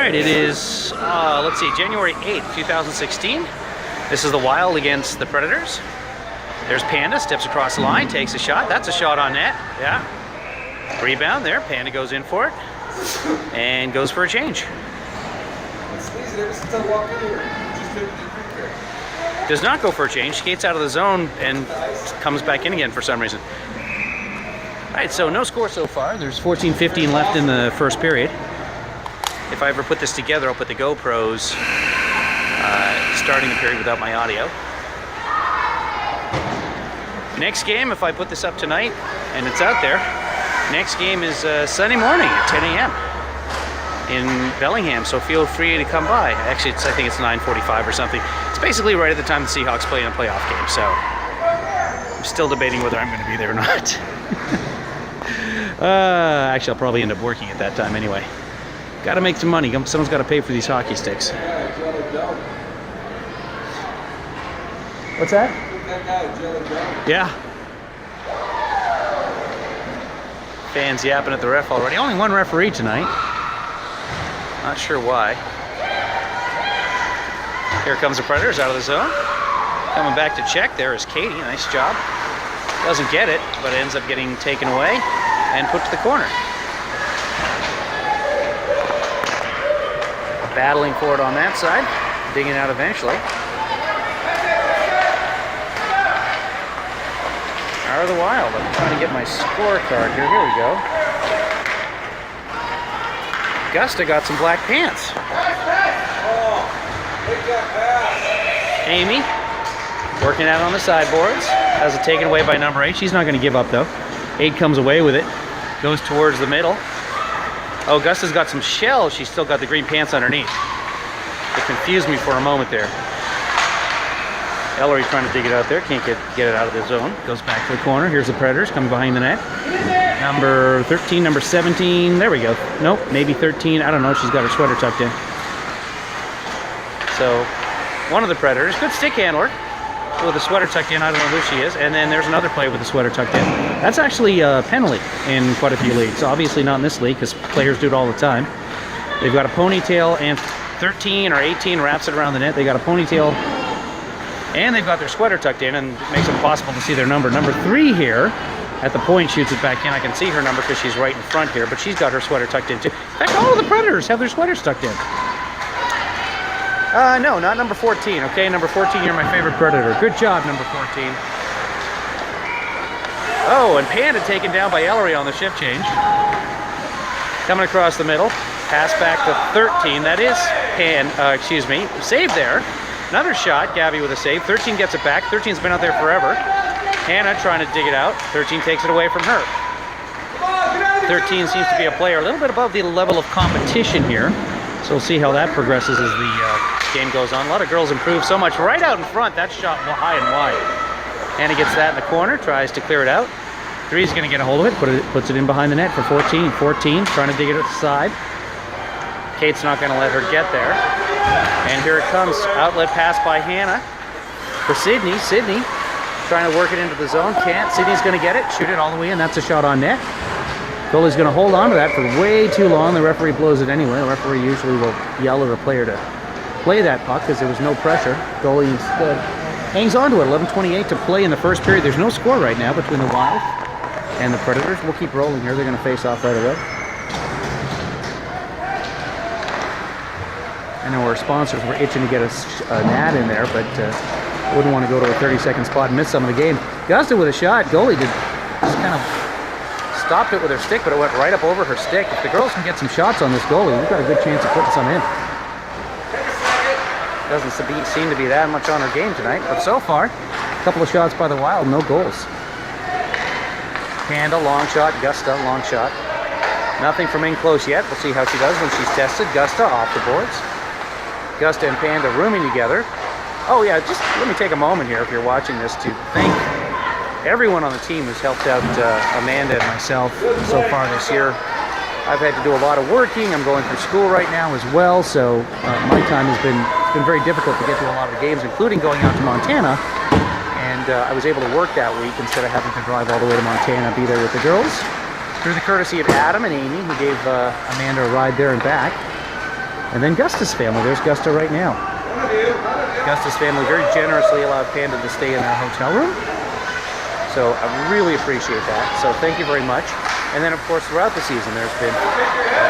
right, it is, let's see, January 8th, 2016. This is the Wild against the Predators. There's Panda, steps across the line, takes a shot. That's a shot on net, yeah. Rebound there, Panda goes in for it, and goes for a change. Does not go for a change, skates out of the zone and comes back in again for some reason. All right, so no score so far. There's 14:15 left in the first period. If I ever put this together, I'll put the GoPros starting the period without my audio. Next game, if I put this up tonight and it's out there, next game is Sunday morning at 10 a.m. in Bellingham, so feel free to come by. Actually, I think it's 9:45 or something. It's basically right at the time the Seahawks play in a playoff game, so I'm still debating whether I'm going to be there or not. Actually, I'll probably end up working at that time anyway. Got to make some money. Someone's got to pay for these hockey sticks. What's that? Yeah. Fans yapping at the ref already. Only one referee tonight. Not sure why. Here comes the Predators out of the zone. Coming back to check. There is Katie. Nice job. Doesn't get it, but ends up getting taken away and put to the corner. Battling for it on that side. Digging out eventually. Are the Wild. I'm trying to get my scorecard here. Here we go. Gusta got some black pants. Amy working out on the sideboards. Has it taken away by number 8. She's not going to give up though. 8 comes away with it. Goes towards the middle. Oh, Gusta's got some shells. She's still got the green pants underneath. It confused me for a moment there. Ellery trying to dig it out there. Can't get it out of the zone. Goes back to the corner. Here's the Predators coming behind the net. Number 13, number 17. There we go. Nope, maybe 13. I don't know. She's got her sweater tucked in. So, one of the Predators. Good stick handler with a sweater tucked in. I don't know who she is. And then there's another player with a sweater tucked in. That's actually a penalty in quite a few leagues. Obviously not in this league because players do it all the time. They've got a ponytail and 13 or 18 wraps it around the net. They got a ponytail and they've got their sweater tucked in and it makes it impossible to see their number. Number 3 here at the point shoots it back in. I can see her number because she's right in front here, but she's got her sweater tucked in too. In fact, all of the Predators have their sweaters tucked in. No, not number 14. Okay, number 14, you're my favorite Predator. Good job, number 14. Oh, and Panda taken down by Ellery on the shift change. Coming across the middle. Pass back to 13. That is save there. Another shot. Gabby with a save. 13 gets it back. 13's been out there forever. Hannah trying to dig it out. 13 takes it away from her. 13 seems to be a player a little bit above the level of competition here. So we'll see how that progresses as the game goes on. A lot of girls improve so much. Right out in front. That shot high and wide. Hannah gets that in the corner. Tries to clear it out. 3's going to get a hold of it. Puts it in behind the net for 14. 14 trying to dig it at the side. Kate's not going to let her get there. And here it comes. Outlet pass by Hannah for Sydney. Sydney trying to work it into the zone. Can't. Sydney's going to get it. Shoot it all the way in. That's a shot on net. Goalie's going to hold on to that for way too long. The referee blows it anyway. The referee usually will yell at a player to play that puck because there was no pressure. Goalie instead hangs on to it. 11:28 to play in the first period. There's no score right now between the Wild and the Predators. We'll keep rolling here. They're going to face off right away. I know our sponsors were itching to get an ad in there, but wouldn't want to go to a 30-second spot and miss some of the game. Gusta with a shot. Goalie just kind of stopped it with her stick, but it went right up over her stick. If the girls can get some shots on this goalie, we've got a good chance of putting some in. Doesn't seem to be that much on her game tonight, but so far, a couple of shots by the Wild, no goals. Panda, long shot. Gusta, long shot. Nothing from in close yet. We'll see how she does when she's tested. Gusta off the boards. Gusta and Panda rooming together. Oh yeah, just let me take a moment here if you're watching this to thank everyone on the team who's helped out Amanda and myself so far this year. I've had to do a lot of working. I'm going through school right now as well, so my time has been very difficult to get to a lot of the games, including going out to Montana. And I was able to work that week instead of having to drive all the way to Montana, be there with the girls. Through the courtesy of Adam and Amy, who gave Amanda a ride there and back. And then Gusta's family. There's Gusta right now. Gusta's family very generously allowed Panda to stay in their hotel room. So I really appreciate that. So thank you very much. And then, of course, throughout the season, there's been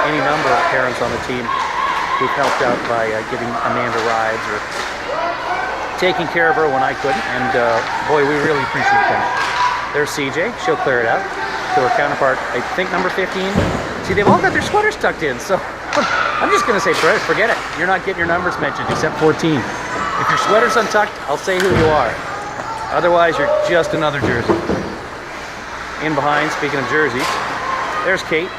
any number of parents on the team who've helped out by giving Amanda rides or taking care of her when I couldn't. And boy, we really appreciate that. There's CJ. She'll clear it out to her counterpart, I think number 15. See, they've all got their sweaters tucked in. So I'm just going to say, forget it. You're not getting your numbers mentioned except 14. If your sweater's untucked, I'll say who you are. Otherwise, you're just another jersey. In behind, speaking of jerseys, there's Kate.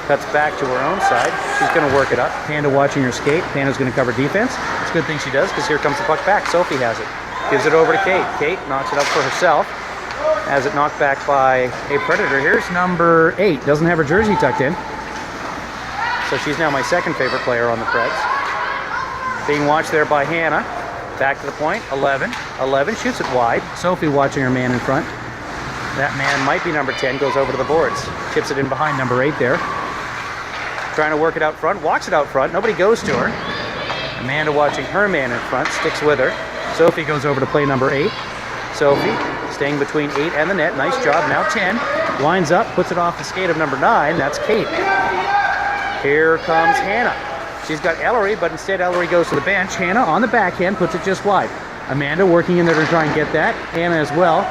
Cuts back to her own side. She's going to work it up. Panda watching her skate. Panda's going to cover defense. It's a good thing she does because here comes the puck back. Sophie has it. Gives it over to Kate. Kate knocks it up for herself. Has it knocked back by a Predator. Here's number 8. Doesn't have her jersey tucked in. So she's now my second favorite player on the Preds. Being watched there by Hannah. Back to the point. 11. 11 shoots it wide. Sophie watching her man in front. That man might be number 10, goes over to the boards. Chips it in behind number 8 there. Trying to work it out front, walks it out front. Nobody goes to her. Amanda watching her man in front, sticks with her. Sophie goes over to play number 8. Sophie staying between 8 and the net. Nice job. Now 10. Winds up, puts it off the skate of number 9. That's Kate. Here comes Hannah. She's got Ellery, but instead Ellery goes to the bench. Hannah on the backhand, puts it just wide. Amanda working in there to try and get that. Hannah as well.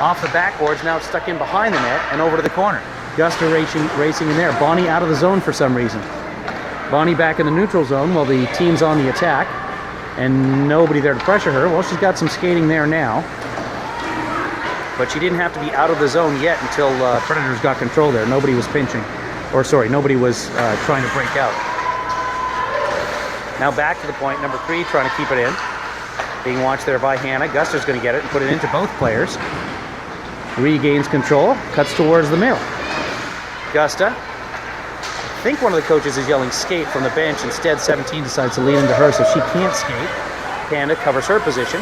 Off the backboards, now it's stuck in behind the net and over to the corner. Gusta racing in there. Bonnie out of the zone for some reason. Bonnie back in the neutral zone while the team's on the attack. And nobody there to pressure her. Well, she's got some skating there now. But she didn't have to be out of the zone yet until Predators got control there. Nobody was pinching. Or sorry, nobody was trying to break out. Now back to the point, number 3 trying to keep it in. Being watched there by Hannah. Gusta's going to get it and put it into both players. Regains control, cuts towards the middle. Gusta, I think one of the coaches is yelling skate from the bench. Instead, 17 decides to lean into her so she can't skate. Panda covers her position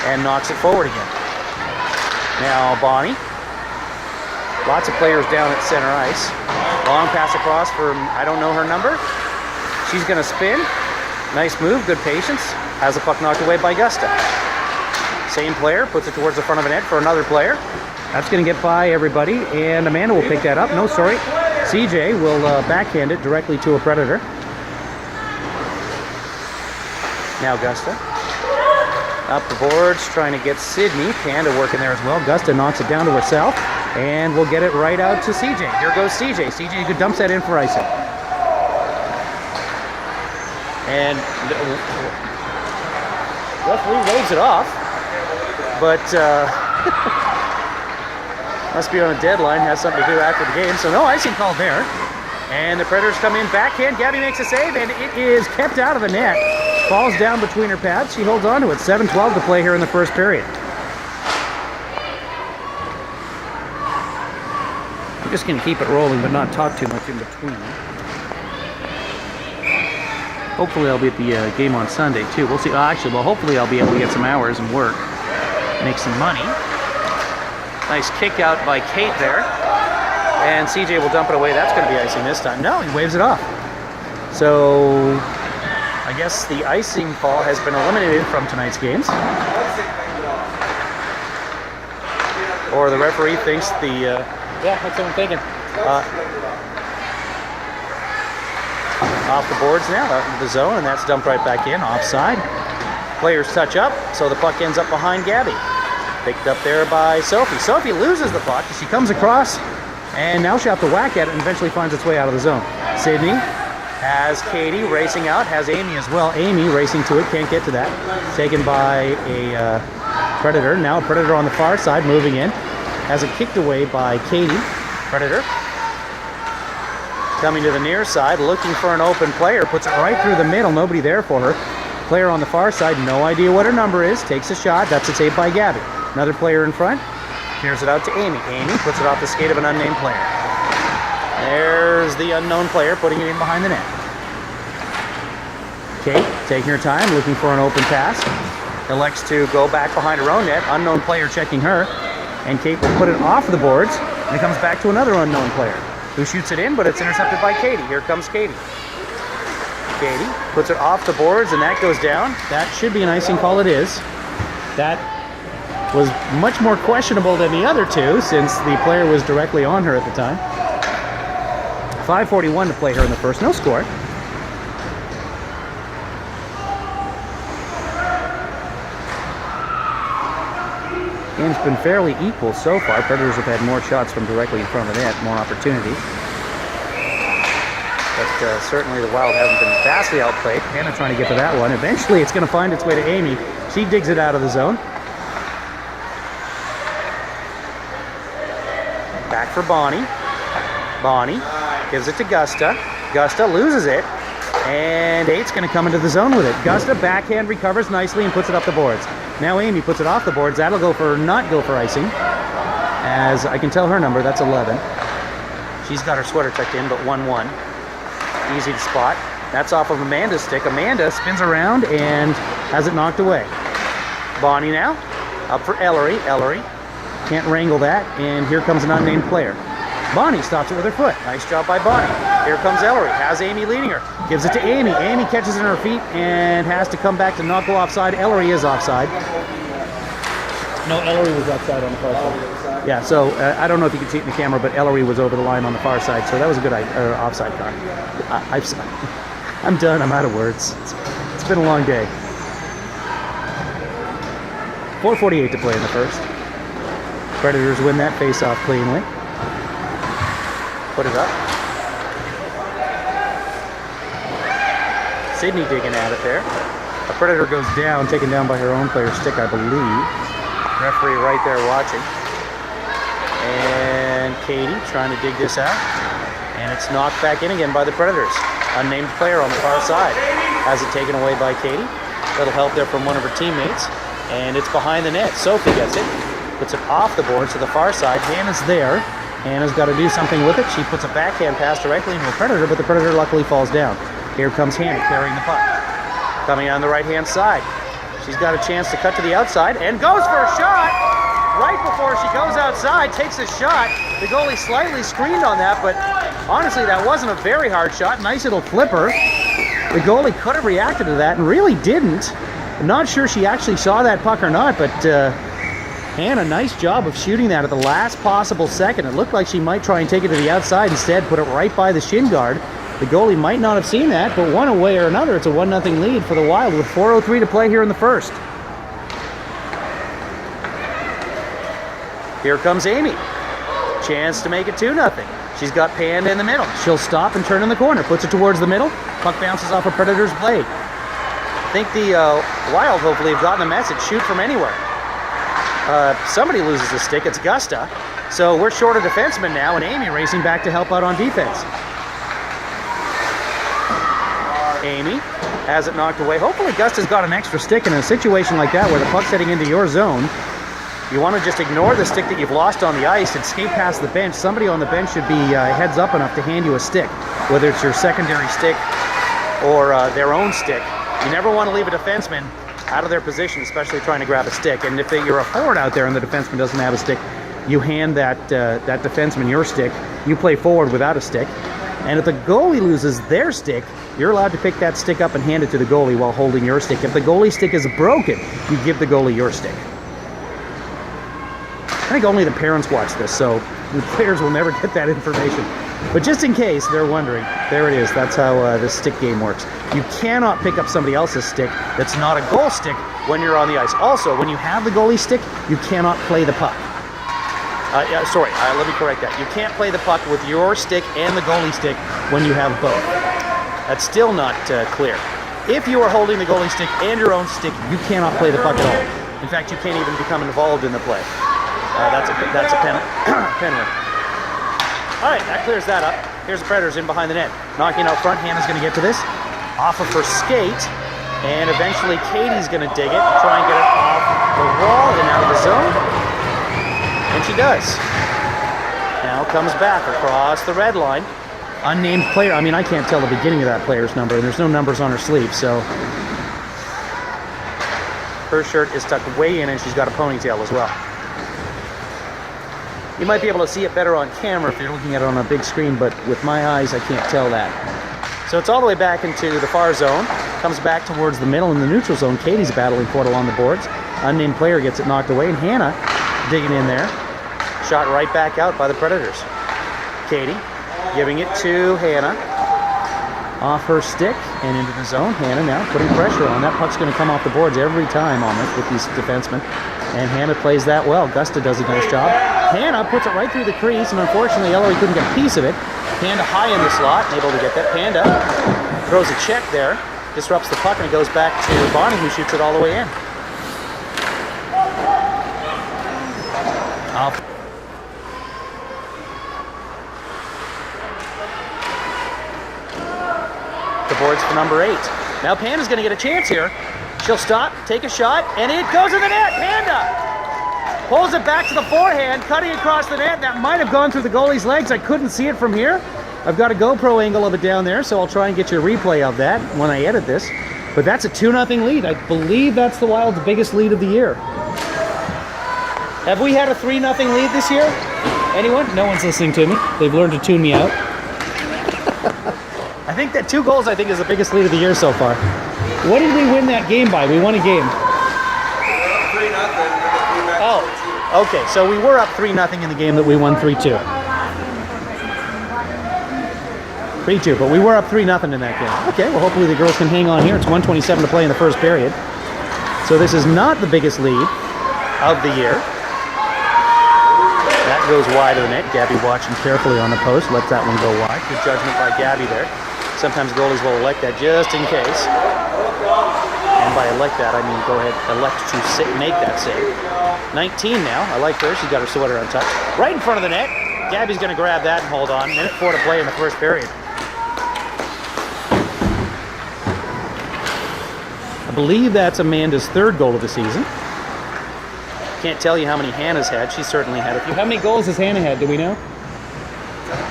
and knocks it forward again. Now Bonnie. Lots of players down at center ice. Long pass across for, I don't know her number. She's going to spin. Nice move, good patience. Has the puck knocked away by Gusta. Same player, puts it towards the front of the net for another player. That's going to get by everybody, and Amanda will pick that up. No, sorry. CJ will backhand it directly to a Predator. Now Gusta. Up the boards, trying to get Sydney. Panda working there as well. Gusta knocks it down to herself, and we'll get it right out to CJ. Here goes CJ. CJ could dump that in for icing. And referee waves it off, but must be on a deadline, has something to do after the game, so no icing called there. And the Predators come in backhand. Gabby makes a save, and it is kept out of the net. Falls down between her pads. She holds on to it. 7:12 to play here in the first period. I'm just going to keep it rolling, but not talk too much in between. Hopefully I'll be at the game on Sunday too. We'll see. Actually, well, hopefully I'll be able to get some hours and work, make some money. Nice kick out by Kate there. And CJ will dump it away. That's going to be icing this time. No, he waves it off. So I guess the icing call has been eliminated from tonight's games. Or the referee thinks the... yeah, that's what I'm thinking. Off the boards now, out into the zone, and that's dumped right back in, offside. Players touch up, so the puck ends up behind Gabby. Picked up there by Sophie. Sophie loses the puck. She comes across, and now she'll have to whack at it and eventually finds its way out of the zone. Sydney has Katie racing out, has Amy as well. Amy racing to it, can't get to that. Taken by a Predator. Now a Predator on the far side, moving in. Has it kicked away by Katie. Predator coming to the near side, looking for an open player. Puts it right through the middle, nobody there for her. Player on the far side, no idea what her number is. Takes a shot, that's a save by Gabby. Another player in front. Here's it out to Amy. Amy puts it off the skate of an unnamed player. There's the unknown player putting it in behind the net. Kate taking her time, looking for an open pass. Elects to go back behind her own net. Unknown player checking her. And Kate will put it off the boards. And it comes back to another unknown player who shoots it in, but it's intercepted by Katie. Here comes Katie. Katie puts it off the boards, and that goes down. That should be an icing call. It is. That was much more questionable than the other two, since the player was directly on her at the time. 5:41 to play here in the first. No score. Game's been fairly equal so far. Predators have had more shots from directly in front of the net, more opportunities. But certainly the Wild haven't been vastly outplayed. Hannah trying to get to that one. Eventually it's going to find its way to Amy. She digs it out of the zone. Back for Bonnie. Bonnie gives it to Gusta. Gusta loses it. And 8's going to come into the zone with it. Gusta backhand recovers nicely and puts it up the boards. Now Amy puts it off the boards. That'll go for not go for icing. As I can tell her number, that's 11. She's got her sweater tucked in, but 1-1. Easy to spot. That's off of Amanda's stick. Amanda spins around and has it knocked away. Bonnie now. Up for Ellery. Ellery can't wrangle that. And here comes an unnamed player. Bonnie stops it with her foot. Nice job by Bonnie. Here comes Ellery. Has Amy leading her. Gives it to Amy. Amy catches it in her feet and has to come back to not go offside. Ellery is offside. No, Ellery was outside on the far side. Yeah, so I don't know if you can see it in the camera, but Ellery was over the line on the far side, so that was a good offside card. I'm done. I'm out of words. It's been a long day. 4:48 to play in the first. Predators win that face-off cleanly. Put it up. Sydney digging at it there. A Predator goes down, taken down by her own player's stick, I believe. Referee right there watching. And Katie trying to dig this out. And it's knocked back in again by the Predators. Unnamed player on the far side. Has it taken away by Katie. Little help there from one of her teammates. And it's behind the net. Sophie gets it. Puts it off the boards to the far side. Hannah's there. Hannah's got to do something with it. She puts a backhand pass directly into a Predator, but the Predator luckily falls down. Here comes Hannah carrying the puck. Coming on the right-hand side. She's got a chance to cut to the outside and goes for a shot. Right before she goes outside, takes a shot. The goalie slightly screened on that, but honestly, that wasn't a very hard shot. Nice little flipper. The goalie could have reacted to that and really didn't. I'm not sure she actually saw that puck or not, but Hannah, nice job of shooting that at the last possible second. It looked like she might try and take it to the outside. Instead, put it right by the shin guard. The goalie might not have seen that, but one way or another, it's a 1-0 lead for the Wild with 4:03 to play here in the first. Here comes Amy. Chance to make it 2-0. She's got Panda in the middle. She'll stop and turn in the corner. Puts it towards the middle. Puck bounces off a Predator's blade. I think the Wild hopefully have gotten the message. Shoot from anywhere. Somebody loses the stick. It's Gusta. So we're short a defenseman now, and Amy racing back to help out on defense. Amy has it knocked away. Hopefully Gusta's got an extra stick in a situation like that where the puck's heading into your zone. You want to just ignore the stick that you've lost on the ice and skate past the bench. Somebody on the bench should be heads up enough to hand you a stick, whether it's your secondary stick or their own stick. You never want to leave a defenseman out of their position, especially trying to grab a stick. And if you're a forward out there and the defenseman doesn't have a stick, you hand that defenseman your stick. You play forward without a stick. And if the goalie loses their stick, you're allowed to pick that stick up and hand it to the goalie while holding your stick. If the goalie stick is broken, you give the goalie your stick. I think only the parents watch this, so the players will never get that information. But just in case they're wondering, there it is. That's how this stick game works. You cannot pick up somebody else's stick that's not a goal stick when you're on the ice. Also, when you have the goalie stick, you cannot play the puck. Let me correct that. You can't play the puck with your stick and the goalie stick when you have both. That's still not clear. If you are holding the goalie stick and your own stick, you cannot play the puck at all. In fact, you can't even become involved in the play. That's a penalty. All right, that clears that up. Here's the Predators in behind the net. Knocking out front. Hannah's going to get to this. Off of her skate. And eventually Katie's going to dig it. Try and get it off the wall and out of the zone. And she does. Now comes back across the red line. Unnamed player. I mean, I can't tell the beginning of that player's number. And there's no numbers on her sleeve, so... Her shirt is tucked way in and she's got a ponytail as well. You might be able to see it better on camera if you're looking at it on a big screen, but with my eyes, I can't tell that. So it's all the way back into the far zone. Comes back towards the middle in the neutral zone. Katie's battling for it along the boards. Unnamed player gets it knocked away, and Hannah digging in there. Shot right back out by the Predators. Katie giving it to Hannah. Off her stick and into the zone. Hannah now putting pressure on. That puck's going to come off the boards every time almost with these defensemen. And Hannah plays that well. Gusta does a nice job. Hannah puts it right through the crease, and unfortunately Ellery couldn't get a piece of it. Panda high in the slot, able to get that. Panda throws a check there, disrupts the puck, and it goes back to Bonnie, who shoots it all the way in. Off. The boards for number 8. Now Panda's going to get a chance here. She'll stop, take a shot, and it goes in the net. Panda pulls it back to the forehand, cutting across the net. That might have gone through the goalie's legs. I couldn't see it from here. I've got a GoPro angle of it down there, so I'll try and get you a replay of that when I edit this. But that's a 2-0 lead. I believe that's the Wild's biggest lead of the year. Have we had a 3-0 lead this year? Anyone? No one's listening to me. They've learned to tune me out. I think that 2 goals, is the biggest lead of the year so far. What did we win that game by? We won a game. 3-0. Oh, okay. So we were up 3-0 in the game that we won 3-2. 3-2, but we were up 3-0 in that game. Okay, well hopefully the girls can hang on here. It's 1:27 to play in the first period. So this is not the biggest lead of the year. That goes wide of the net. Gabby watching carefully on the post. Let that one go wide. Good judgment by Gabby there. Sometimes goalies will elect that just in case. And by elect that, I mean go ahead, elect to make that save. 19 now. I like her. She's got her sweater untouched. Right in front of the net. Gabby's going to grab that and hold on. Minute 4 to play in the first period. I believe that's Amanda's 3rd goal of the season. Can't tell you how many Hannah's had. She certainly had a few. How many goals has Hannah had? Do we know?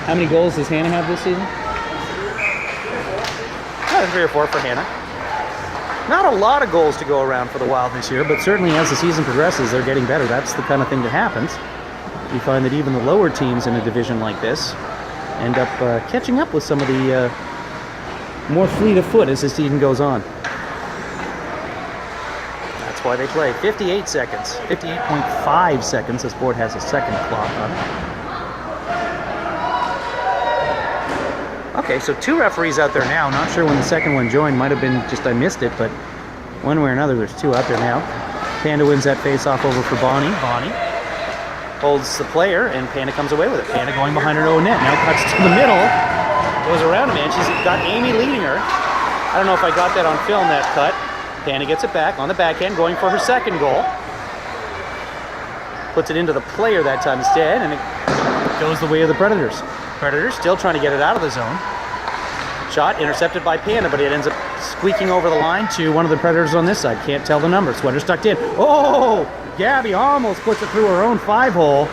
How many goals does Hannah have this season? 3 or 4 for Hannah. Not a lot of goals to go around for the Wild this year, but certainly as the season progresses, they're getting better. That's the kind of thing that happens. You find that even the lower teams in a division like this end up catching up with some of the more fleet of foot as the season goes on. That's why they play 58 seconds, 58.5 seconds. This board has a second clock on it. Okay, so 2 referees out there now. Not sure when the second one joined. Might have been just I missed it, but one way or another, there's 2 out there now. Panda wins that face-off over for Bonnie. Bonnie holds the player, and Panda comes away with it. Panda going behind her own net. Now cuts to the middle. Goes around a man. She's got Amy leading her. I don't know if I got that on film, that cut. Panda gets it back on the backhand, going for her second goal. Puts it into the player that time instead, and it goes the way of the Predators. Predators still trying to get it out of the zone. Shot intercepted by Panda, but it ends up squeaking over the line to one of the Predators on this side. Can't tell the number. Sweater stuck in. Oh! Gabby almost puts it through her own 5-hole.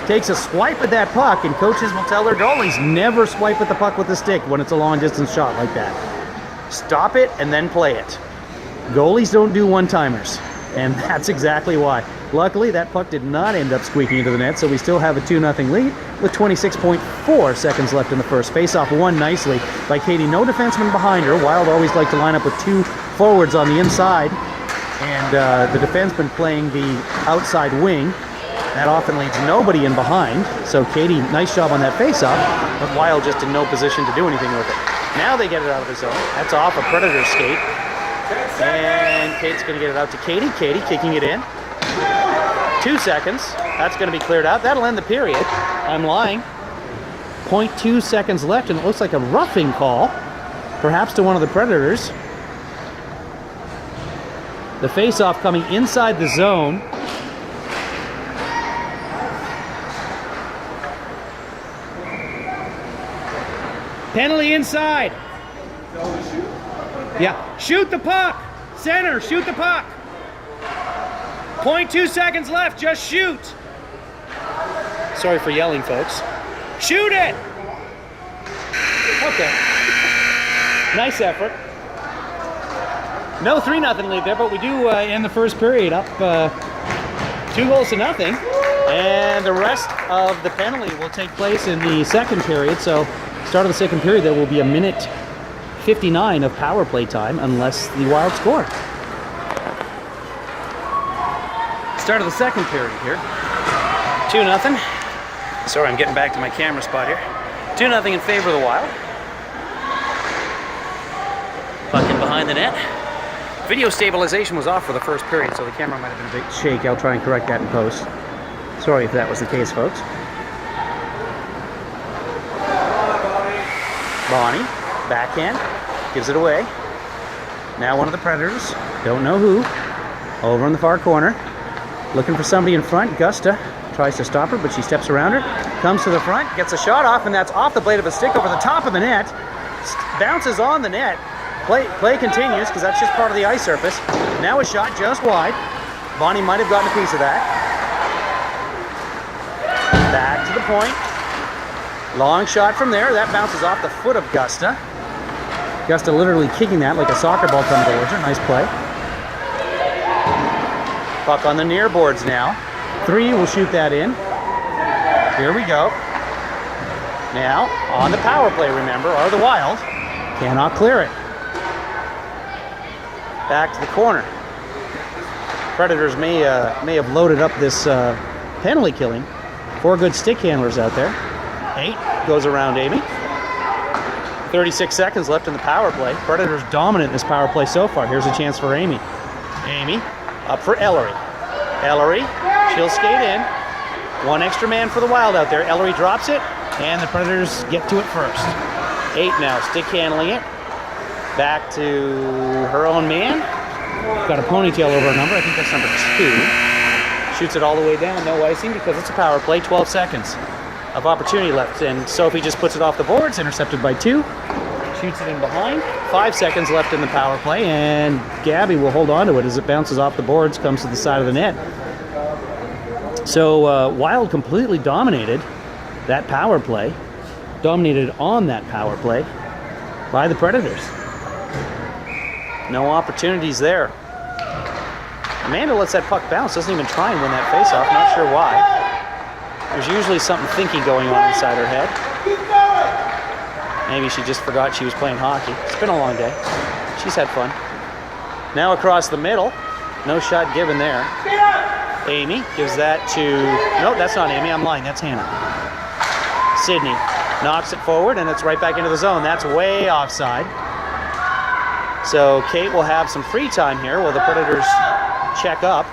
Takes a swipe at that puck, and coaches will tell their goalies never swipe at the puck with the stick when it's a long-distance shot like that. Stop it and then play it. Goalies don't do one-timers, and that's exactly why. Luckily, that puck did not end up squeaking into the net, so we still have a 2-0 lead with 26.4 seconds left in the first. Face-off won nicely by Katie. No defenseman behind her. Wild always like to line up with 2 forwards on the inside, and the defenseman playing the outside wing. That often leaves nobody in behind. So Katie, nice job on that face-off, but Wild just in no position to do anything with it. Now they get it out of the zone. That's off a Predator skate. And Kate's going to get it out to Katie. Katie kicking it in. 2 seconds. That's going to be cleared out. That'll end the period. I'm lying. 0.2 seconds left, and it looks like a roughing call, perhaps to one of the Predators. The face-off coming inside the zone. Penalty inside. Yeah, shoot the puck. Center, shoot the puck. 0.2 seconds left, just shoot. Sorry for yelling, folks. Shoot it. Okay. Nice effort. No 3-0 lead there, but we do end the first period up 2-0. And the rest of the penalty will take place in the second period. So start of the second period, there will be a minute 59 of power play time unless the Wild score. Start of the second period here. 2-0. Sorry, I'm getting back to my camera spot here. 2-0 in favor of the Wild. Puck in behind the net. Video stabilization was off for the first period, so the camera might have been a bit shaky. I'll try and correct that in post. Sorry if that was the case, folks. Bonnie, backhand, gives it away. Now one of the Predators, don't know who, over in the far corner. Looking for somebody in front. Gusta tries to stop her, but she steps around her. Comes to the front, gets a shot off, and that's off the blade of a stick over the top of the net. Bounces on the net. Play continues, because that's just part of the ice surface. Now a shot just wide. Bonnie might have gotten a piece of that. Back to the point. Long shot from there. That bounces off the foot of Gusta. Gusta literally kicking that like a soccer ball coming towards her. Nice play. Puck on the near boards now. 3 will shoot that in. Here we go. Now, on the power play, remember, are the Wild. Cannot clear it. Back to the corner. Predators may have loaded up this penalty killing. 4 good stick handlers out there. 8 goes around Amy. 36 seconds left in the power play. Predators dominant in this power play so far. Here's a chance for Amy. Amy up for Ellery. Ellery, she'll skate in. 1 extra man for the Wild out there. Ellery drops it, and the Predators get to it first. 8 now, stick handling it. Back to her own man. Got a ponytail over her number. I think that's number 2. Shoots it all the way down. No icing because it's a power play. 12 seconds of opportunity left. And Sophie just puts it off the boards. Intercepted by 2. Shoots it in behind. 5 seconds left in the power play. And Gabby will hold on to it as it bounces off the boards. Comes to the side of the net. So Wild completely dominated that power play. Dominated on that power play by the Predators. No opportunities there. Amanda lets that puck bounce, doesn't even try and win that faceoff, not sure why. There's usually something thinky going on inside her head. Maybe she just forgot she was playing hockey. It's been a long day. She's had fun. Now across the middle, no shot given there. Amy gives that to, nope, that's not Amy, I'm lying, that's Hannah. Sydney knocks it forward and it's right back into the zone. That's way offside. So Kate will have some free time here while the Predators check up.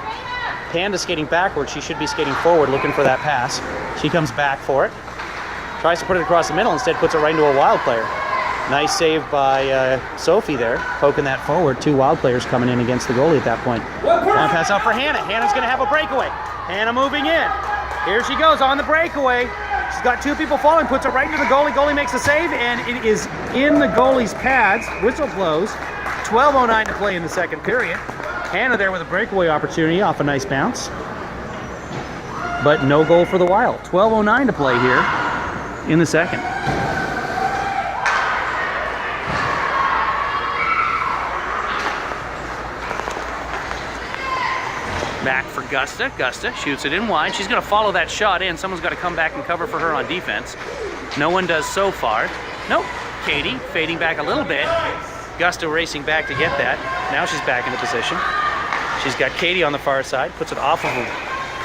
Panda skating backwards. She should be skating forward looking for that pass. She comes back for it. Tries to put it across the middle. Instead puts it right into a Wild player. Nice save by Sophie there. Poking that forward. 2 Wild players coming in against the goalie at that point. Long pass out for Hannah. Hannah's going to have a breakaway. Hannah moving in. Here she goes on the breakaway. She's got 2 people falling. Puts it right into the goalie. Goalie makes a save. And it is in the goalie's pads. Whistle blows. 12:09 to play in the second period. Hannah there with a breakaway opportunity off a nice bounce. But no goal for the Wild. 12:09 to play here in the second. Back for Gusta. Gusta shoots it in wide. She's going to follow that shot in. Someone's got to come back and cover for her on defense. No one does so far. Nope. Katie fading back a little bit. Gusta racing back to get that. Now she's back into position. She's got Katie on the far side, puts it off of a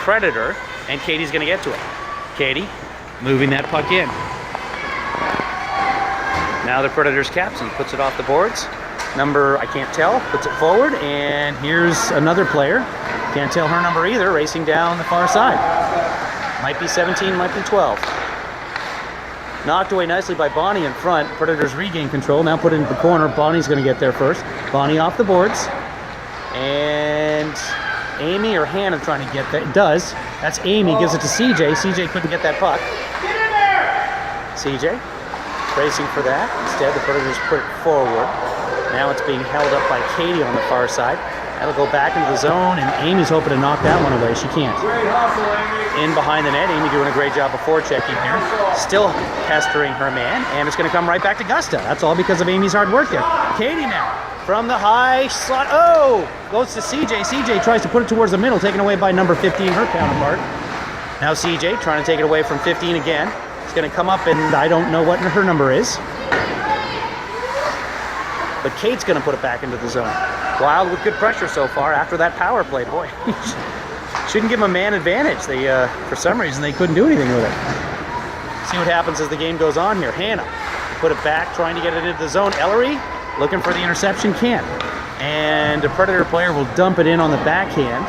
Predator, and Katie's gonna get to it. Katie moving that puck in. Now the Predators captain puts it off the boards. Number, I can't tell, puts it forward, and here's another player. Can't tell her number either, racing down the far side. Might be 17, might be 12. Knocked away nicely by Bonnie in front. Predators regain control. Now put it into the corner. Bonnie's going to get there first. Bonnie off the boards. And Amy or Hannah trying to get that. It does. That's Amy. Gives it to CJ. CJ couldn't get that puck. CJ racing for that. Instead, the Predators put it forward. Now it's being held up by Katie on the far side. That'll go back into the zone, and Amy's hoping to knock that one away. She can't. In behind the net, Amy doing a great job before checking here. Still pestering her man, and it's going to come right back to Gusta. That's all because of Amy's hard work there. Katie now from the high slot. Oh! Goes to CJ. CJ tries to put it towards the middle, taken away by number 15, her counterpart. Now CJ trying to take it away from 15 again. It's going to come up, and I don't know what her number is. but Kate's going to put it back into the zone. Wild with good pressure so far after that power play. Boy, shouldn't give them a man advantage. They, for some reason, they couldn't do anything with it. See what happens as the game goes on here. Hannah put it back, trying to get it into the zone. Ellery looking for the interception, can't. And the Predator player will dump it in on the backhand.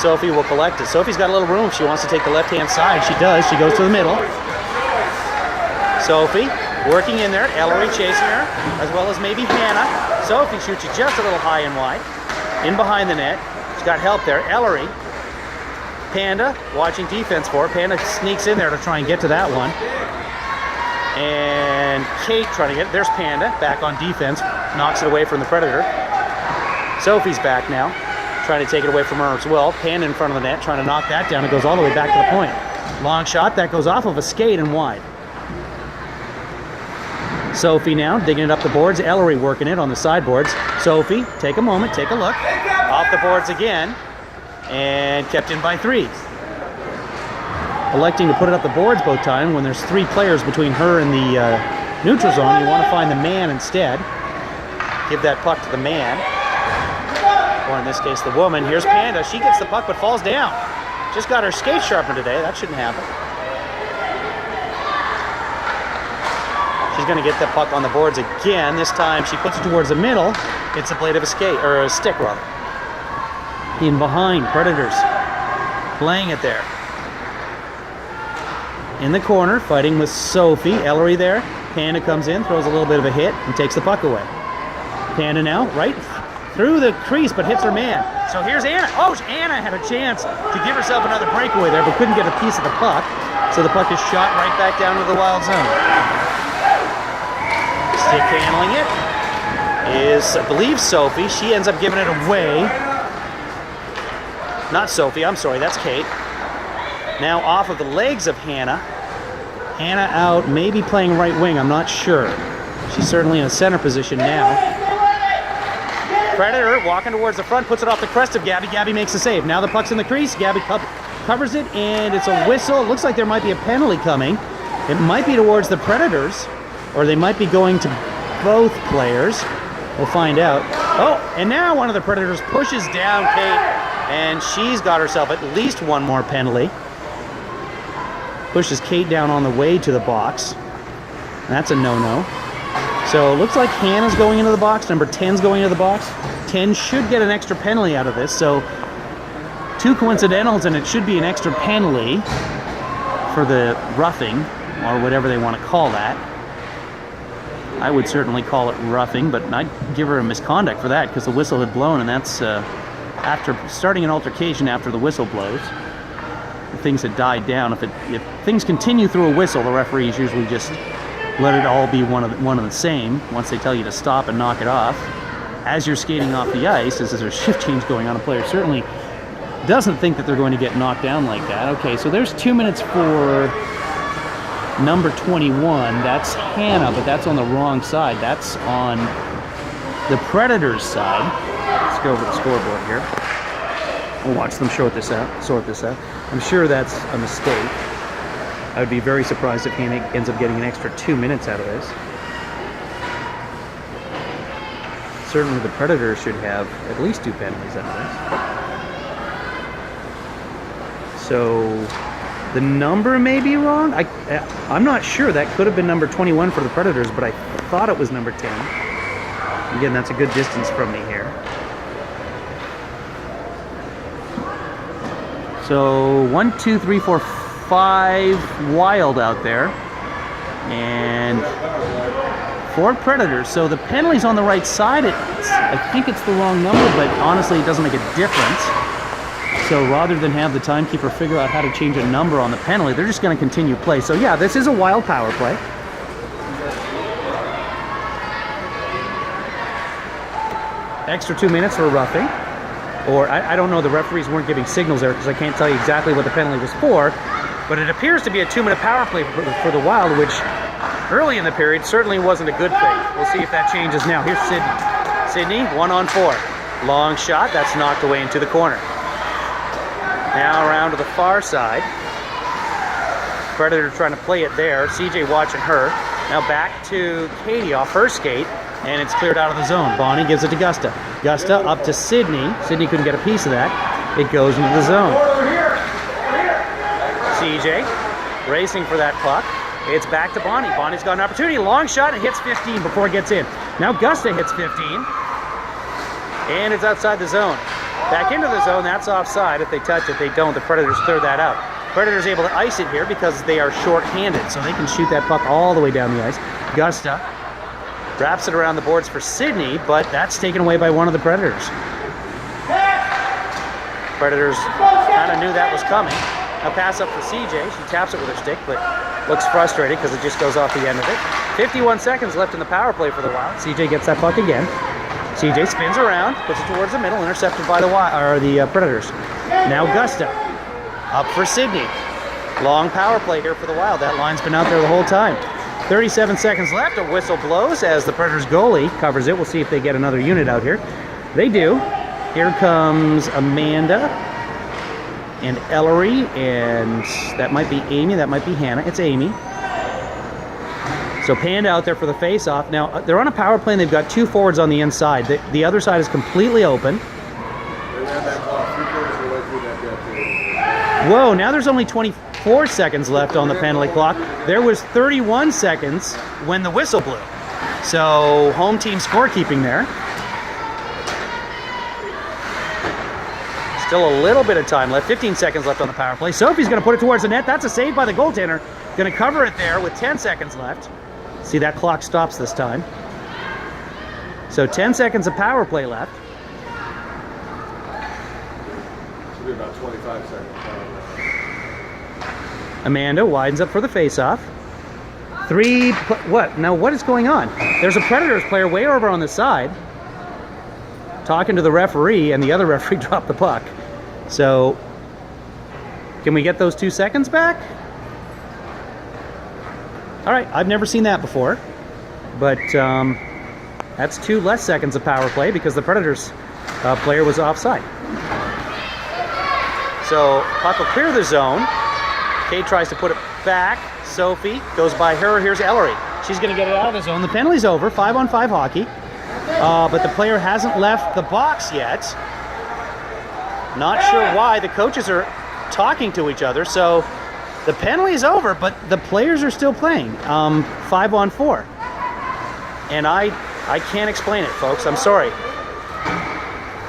Sophie will collect it. Sophie's got a little room if she wants to take the left-hand side. She does. She goes to the middle. Sophie working in there. Ellery chasing her, as well as maybe Hannah. Sophie shoots it just a little high and wide. In behind the net. She's got help there. Ellery. Panda watching defense for her. Panda sneaks in there to try and get to that one. And Kate trying to get it. There's Panda back on defense. Knocks it away from the Predator. Sophie's back now, trying to take it away from her as well. Panda in front of the net, trying to knock that down. It goes all the way back to the point. Long shot, that goes off of a skate and wide. Sophie now digging it up the boards. Ellery working it on the sideboards. Sophie, take a moment, take a look. Off the boards again, and kept in by 3. Electing to put it up the boards both times. When there's 3 players between her and the neutral zone, you want to find the man instead. Give that puck to the man. Or in this case, the woman. Here's Panda. She gets the puck but falls down. Just got her skate sharpened today. That shouldn't happen. She's going to get the puck on the boards again. This time she puts it towards the middle. It's a blade of a skate, or a stick rather. In behind, Predators playing it there. In the corner, fighting with Sophie. Ellery there. Panda comes in, throws a little bit of a hit, and takes the puck away. Panda now, right through the crease, but hits her man. So here's Anna. Oh, Anna had a chance to give herself another breakaway there, but couldn't get a piece of the puck. So the puck is shot right back down to the Wild zone. Stick handling it is, I believe, Sophie. She ends up giving it away. Not Sophie, I'm sorry, that's Kate. Now off of the legs of Hannah. Hannah out, maybe playing right wing, I'm not sure. She's certainly in a center position now. Predator walking towards the front, puts it off the crest of Gabby. Gabby makes the save. Now the puck's in the crease. Gabby covers it, and it's a whistle. It looks like there might be a penalty coming. It might be towards the Predators, or they might be going to both players. We'll find out. Oh, and now one of the Predators pushes down Kate, and she's got herself at least one more penalty. Pushes Kate down on the way to the box. That's a no-no. So it looks like Hannah's going into the box. Number 10's going into the box. 10 should get an extra penalty out of this. So 2 coincidentals, and it should be an extra penalty for the roughing, or whatever they want to call that. I would certainly call it roughing, but I'd give her a misconduct for that because the whistle had blown, and that's after starting an altercation after the whistle blows. Things had died down. If things continue through a whistle, the referees usually just let it all be one of the same once they tell you to stop and knock it off. As you're skating off the ice, as there's a shift change going on, a player certainly doesn't think that they're going to get knocked down like that. Okay, so there's 2 minutes for number 21. That's Hannah, but that's on the wrong side. That's on the Predators' side. Let's go over the scoreboard here. We'll watch them sort this out. I'm sure that's a mistake. I would be very surprised if Hannah ends up getting an extra 2 minutes out of this. Certainly the Predators should have at least 2 penalties out of this. So the number may be wrong. I'm not sure. That could have been number 21 for the Predators, but I thought it was number 10. Again, that's a good distance from me here. So 1, 2, 3, 4, 5 Wild out there, and 4 Predators. So the penalty's on the right side. I think it's the wrong number, but honestly, it doesn't make a difference. So rather than have the timekeeper figure out how to change a number on the penalty, they're just going to continue play. So yeah, this is a Wild power play. Extra 2 minutes for roughing. Or I don't know, the referees weren't giving signals there because I can't tell you exactly what the penalty was for, but it appears to be a 2-minute power play for the Wild, which early in the period certainly wasn't a good thing. We'll see if that changes now. Here's Sydney. Sydney, 1-on-4. Long shot, that's knocked away into the corner. Now around to the far side. Predator trying to play it there. CJ watching her. Now back to Katie off her skate. and it's cleared out of the zone. Bonnie gives it to Gusta. Gusta up to Sydney. Sydney couldn't get a piece of that. It goes into the zone. CJ racing for that puck. It's back to Bonnie. Bonnie's got an opportunity. Long shot and hits 15 before it gets in. Now Gusta hits 15. And it's outside the zone. Back into the zone. That's offside. If they touch it, they don't. The Predators clear that out. Predators able to ice it here because they are short-handed, so they can shoot that puck all the way down the ice. Gusta wraps it around the boards for Sydney, but that's taken away by one of the Predators. Predators kind of knew that was coming. A pass up for CJ. She taps it with her stick, but looks frustrated because it just goes off the end of it. 51 seconds left in the power play for the Wild. CJ gets that puck again. CJ spins around, puts it towards the middle, intercepted by the Predators. Now Gusta up for Sydney. Long power play here for the Wild. That line's been out there the whole time. 37 seconds left. A whistle blows as the Predators goalie covers it. We'll see if they get another unit out here. They do. Here comes Amanda and Ellery, and that might be Amy, that might be Hannah. It's Amy. So Panda out there for the face-off. Now, they're on a power play, and they've got two forwards on the inside. The other side is completely open. Whoa, now there's only 24 seconds left on the penalty clock. There was 31 seconds when the whistle blew. So, home team scorekeeping there. Still a little bit of time left. 15 seconds left on the power play. Sophie's going to put it towards the net. That's a save by the goaltender. Going to cover it there with 10 seconds left. See, that clock stops this time. So 10 seconds of power play left. Should be about 25 seconds. Amanda widens up for the face-off. What? Now, what is going on? There's a Predators player way over on the side talking to the referee, and the other referee dropped the puck. So, can we get those 2 seconds back? All right, I've never seen that before, but that's 2 less seconds of power play because the Predators player was offside. So, puck will clear the zone. Kate tries to put it back. Sophie goes by her. Here's Ellery. She's going to get it out of the zone. The penalty's over. 5-on-5 hockey. But the player hasn't left the box yet. Not sure why. The coaches are talking to each other. So the penalty is over, but the players are still playing. 5-on-4. And I can't explain it, folks. I'm sorry.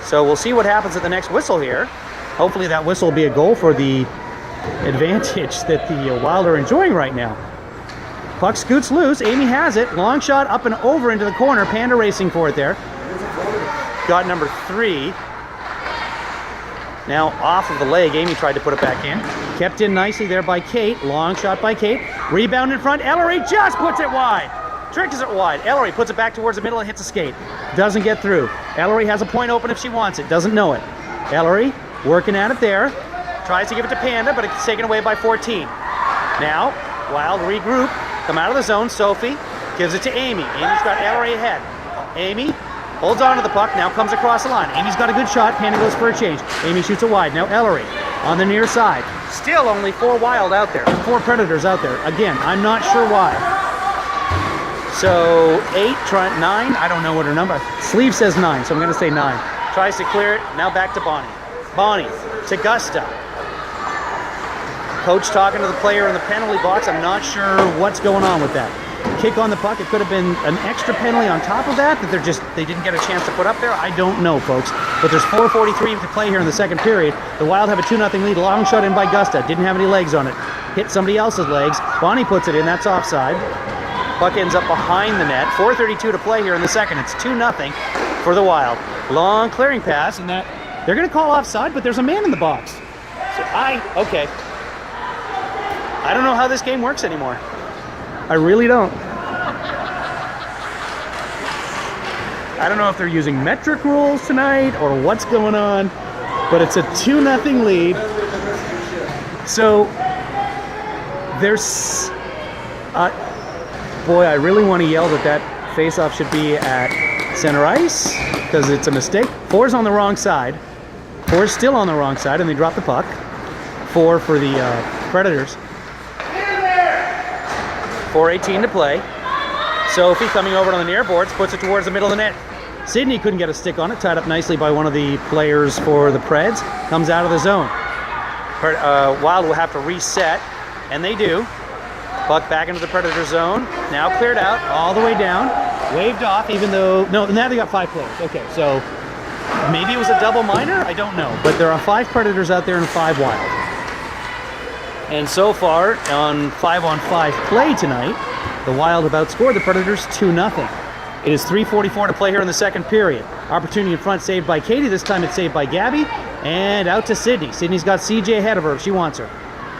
So we'll see what happens at the next whistle here. Hopefully that whistle will be a goal for the advantage that the Wild are enjoying right now. Puck scoots loose. Amy has it. Long shot up and over into the corner. Panda racing for it there. Got number 3. Now off of the leg. Amy tried to put it back in. Kept in nicely there by Kate. Long shot by Kate. Rebound in front. Ellery just puts it wide. Trickles it wide. Ellery puts it back towards the middle and hits a skate. Doesn't get through. Ellery has a point open if she wants it. Doesn't know it. Ellery working at it there. Tries to give it to Panda, but it's taken away by 14. Now, Wild regroup. Come out of the zone. Sophie gives it to Amy. Amy's got Ellery ahead. Amy holds on to the puck. Now comes across the line. Amy's got a good shot. Panda goes for a change. Amy shoots it wide. Now Ellery on the near side. Still only 4 Wild out there. 4 Predators out there. Again, I'm not sure why. So 8, 9. I don't know what her number. Sleeve says 9, so I'm going to say 9. Tries to clear it. Now back to Bonnie. Bonnie to Gusta. Coach talking to the player in the penalty box. I'm not sure what's going on with that. Kick on the puck. It could have been an extra penalty on top of that they didn't get a chance to put up there. I don't know, folks. But there's 4:43 to play here in the second period. The Wild have a 2-0 lead. Long shot in by Gusta. Didn't have any legs on it. Hit somebody else's legs. Bonnie puts it in. That's offside. Puck ends up behind the net. 4:32 to play here in the second. It's 2-0 for the Wild. Long clearing pass, and that they're going to call offside, but there's a man in the box. So okay. I don't know how this game works anymore. I really don't. I don't know if they're using metric rules tonight or what's going on, but it's a 2-0 lead. So there's, boy, I really want to yell that face-off should be at center ice because it's a mistake. 4's on the wrong side. 4's still on the wrong side, and they drop the puck. 4 for the Predators. 4:18 to play. Sophie coming over on the near boards, puts it towards the middle of the net. Sydney couldn't get a stick on it, tied up nicely by one of the players for the Preds. Comes out of the zone. Wild will have to reset, and they do. Puck back into the Predator zone. Now cleared out, all the way down. Waved off, even though... No, now they got 5 players. Okay, so maybe it was a double minor? I don't know. But there are 5 Predators out there and 5 Wild. And so far, on 5-on-5 play tonight, the Wild have outscored the Predators 2-0. It is 3:44 to play here in the second period. Opportunity in front, saved by Katie. This time it's saved by Gabby. And out to Sydney. Sydney's got CJ ahead of her if she wants her.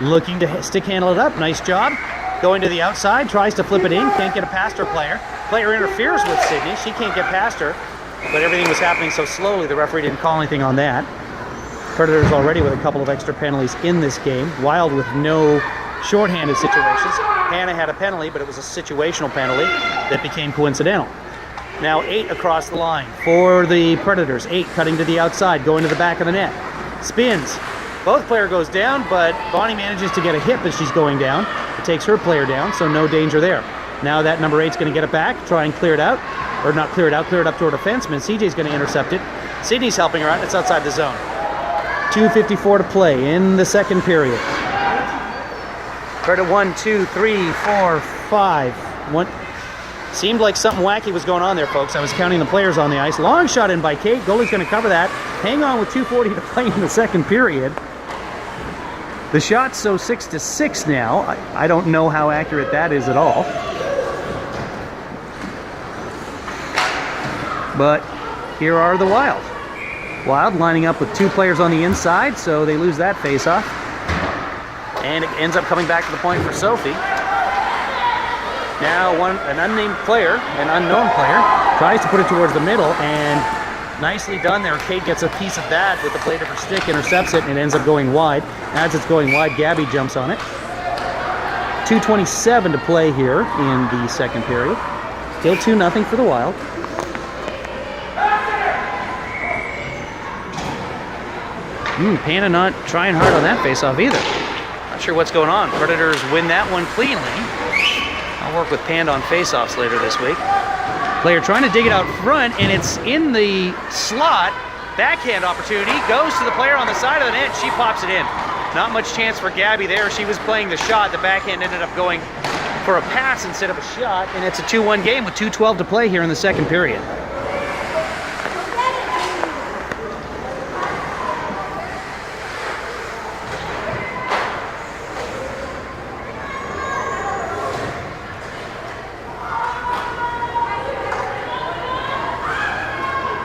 Looking to stick handle it up. Nice job. Going to the outside, tries to flip it in. Can't get it past her player. Player interferes with Sydney. She can't get past her. But everything was happening so slowly, the referee didn't call anything on that. Predators already with a couple of extra penalties in this game. Wild with no shorthanded situations. Hannah had a penalty, but it was a situational penalty that became coincidental. Now 8 across the line for the Predators. 8 cutting to the outside, going to the back of the net. Spins. Both player goes down, but Bonnie manages to get a hip as she's going down. It takes her player down, so no danger there. Now that number 8's going to get it back, try and clear it out. Or not clear it out, clear it up to her defenseman. CJ's going to intercept it. Sydney's helping her out, and it's outside the zone. 2:54 to play in the second period. Started 1, 2, 3, 4, 5. Seemed like something wacky was going on there, folks. I was counting the players on the ice. Long shot in by Kate. Goalie's going to cover that. Hang on with 2:40 to play in the second period. The shot's so 6-6 now. I don't know how accurate that is at all. But here are the Wild. Wild lining up with 2 players on the inside, so they lose that face-off. And it ends up coming back to the point for Sophie. Now an unnamed player, an unknown player, tries to put it towards the middle, and nicely done there. Kate gets a piece of that with the blade of her stick, intercepts it, and it ends up going wide. As it's going wide, Gabby jumps on it. 2:27 to play here in the second period. Still 2-0 for the Wild. Panda not trying hard on that face-off either. Not sure what's going on. Predators win that one cleanly. I'll work with Panda on face-offs later this week. Player trying to dig it out front, and it's in the slot. Backhand opportunity goes to the player on the side of the net. She pops it in. Not much chance for Gabby there. She was playing the shot. The backhand ended up going for a pass instead of a shot, and it's a 2-1 game with 2:12 to play here in the second period.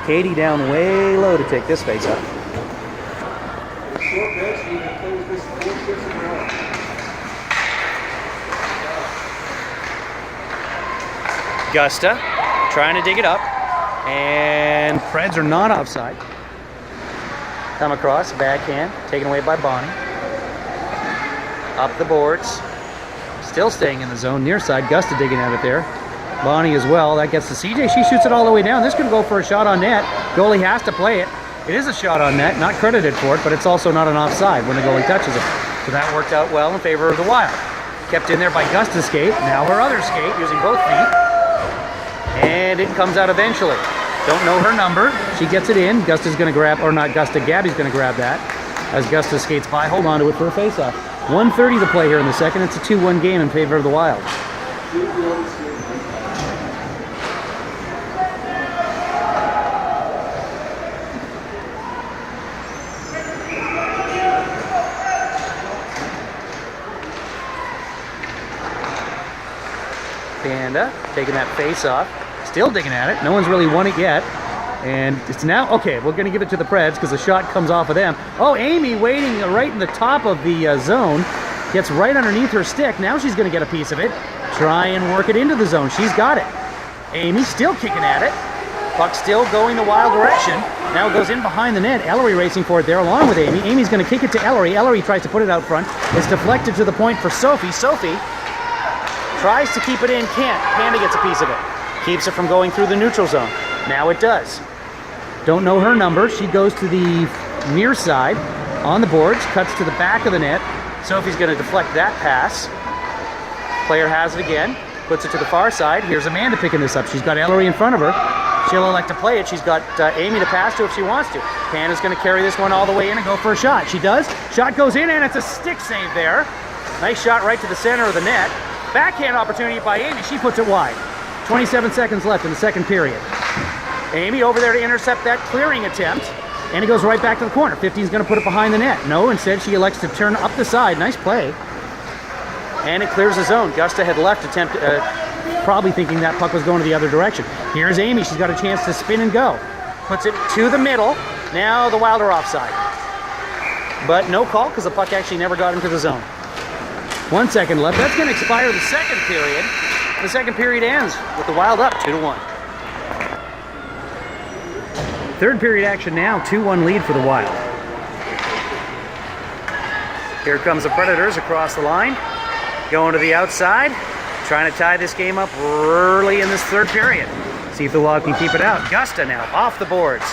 Katie down way low to take this face up. Gusta trying to dig it up, and Preds are not offside. Come across, backhand, taken away by Bonnie. Up the boards, still staying in the zone, near side. Gusta digging at it there. Bonnie as well. That gets to CJ. She shoots it all the way down. This could go for a shot on net. Goalie has to play it. It is a shot on net, not credited for it, but it's also not an offside when the goalie touches it. So that worked out well in favor of the Wild. Kept in there by Gusta's skate. Now her other skate using both feet. And it comes out eventually. Don't know her number. She gets it in. Gusta's going to grab, or not Gusta, Gabby's going to grab that as Gusta skates by. Hold on to it for a face-off. 1:30 to play here in the second. It's a 2-1 game in favor of the Wild. Panda taking that face off, still digging at it. No one's really won it yet, and it's now okay. We're going to give it to the Preds because the shot comes off of them. Oh, Amy waiting right in the top of the zone, gets right underneath her stick. Now she's going to get a piece of it. Try and work it into the zone. She's got it. Amy still kicking at it. Puck still going the Wild direction. Now it goes in behind the net. Ellery racing for it there along with Amy. Amy's going to kick it to Ellery. Ellery tries to put it out front. It's deflected to the point for Sophie. Sophie tries to keep it in, can't. Panda gets a piece of it. Keeps it from going through the neutral zone. Now it does. Don't know her number. She goes to the near side on the boards, cuts to the back of the net. Sophie's going to deflect that pass. Player has it again. puts it to the far side. Here's Amanda picking this up. She's got Ellery in front of her. She'll elect to play it. She's got Amy to pass to if she wants to. Pana's going to carry this one all the way in and go for a shot. She does. Shot goes in, and it's a stick save there. Nice shot right to the center of the net. Backhand opportunity by Amy. She puts it wide. 27 seconds left in the second period. Amy over there to intercept that clearing attempt, and it goes right back to the corner. 15's going to put it behind the net. No, instead she elects to turn up the side. Nice play. And it clears the zone. Gusta had left, probably thinking that puck was going to the other direction. Here's Amy. She's got a chance to spin and go. Puts it to the middle. Now the Wild are offside. But no call because the puck actually never got into the zone. 1 second left. That's going to expire the second period. The second period ends with the Wild up 2-1. Third period action now, 2-1 lead for the Wild. Here comes the Predators across the line. Going to the outside. Trying to tie this game up early in this third period. See if the Wild can keep it out. Gusta now off the boards.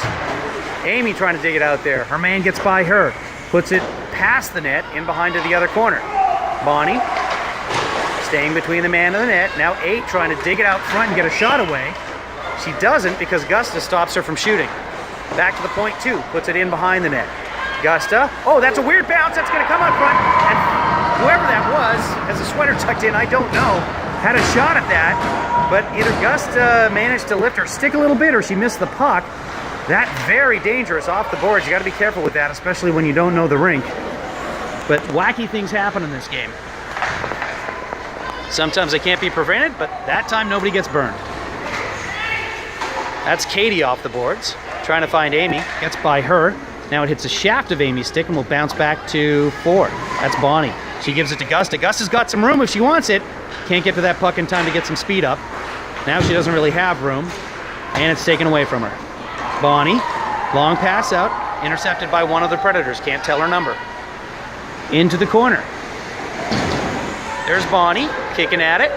Amy trying to dig it out there. Her man gets by her. Puts it past the net in behind to the other corner. Bonnie staying between the man and the net. Now 8 trying to dig it out front and get a shot away. She doesn't because Gusta stops her from shooting. Back to the point 2. Puts it in behind the net. Gusta. Oh, that's a weird bounce. That's going to come out front. And whoever that was, has a sweater tucked in, I don't know, had a shot at that. But either Gusta managed to lift her stick a little bit or she missed the puck. That very dangerous off the boards. You got to be careful with that, especially when you don't know the rink. But wacky things happen in this game. Sometimes they can't be prevented, but that time nobody gets burned. That's Katie off the boards, trying to find Amy. Gets by her. Now it hits the shaft of Amy's stick and will bounce back to 4. That's Bonnie. She gives it to Gusta. Gusta's got some room if she wants it. Can't get to that puck in time to get some speed up. Now she doesn't really have room, and it's taken away from her. Bonnie, long pass out, intercepted by one of the Predators. Can't tell her number. Into the corner. There's Bonnie, kicking at it.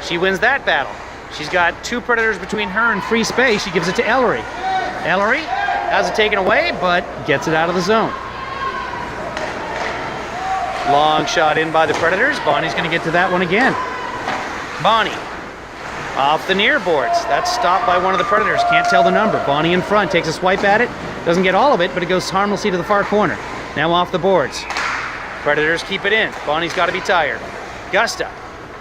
She wins that battle. She's got 2 Predators between her and free space. She gives it to Ellery. Ellery has it taken away, but gets it out of the zone. Long shot in by the Predators. Bonnie's going to get to that one again. Bonnie off the near boards. That's stopped by one of the Predators. Can't tell the number. Bonnie in front takes a swipe at it. Doesn't get all of it, but it goes harmlessly to the far corner. Now off the boards. Predators keep it in. Bonnie's got to be tired. Gusta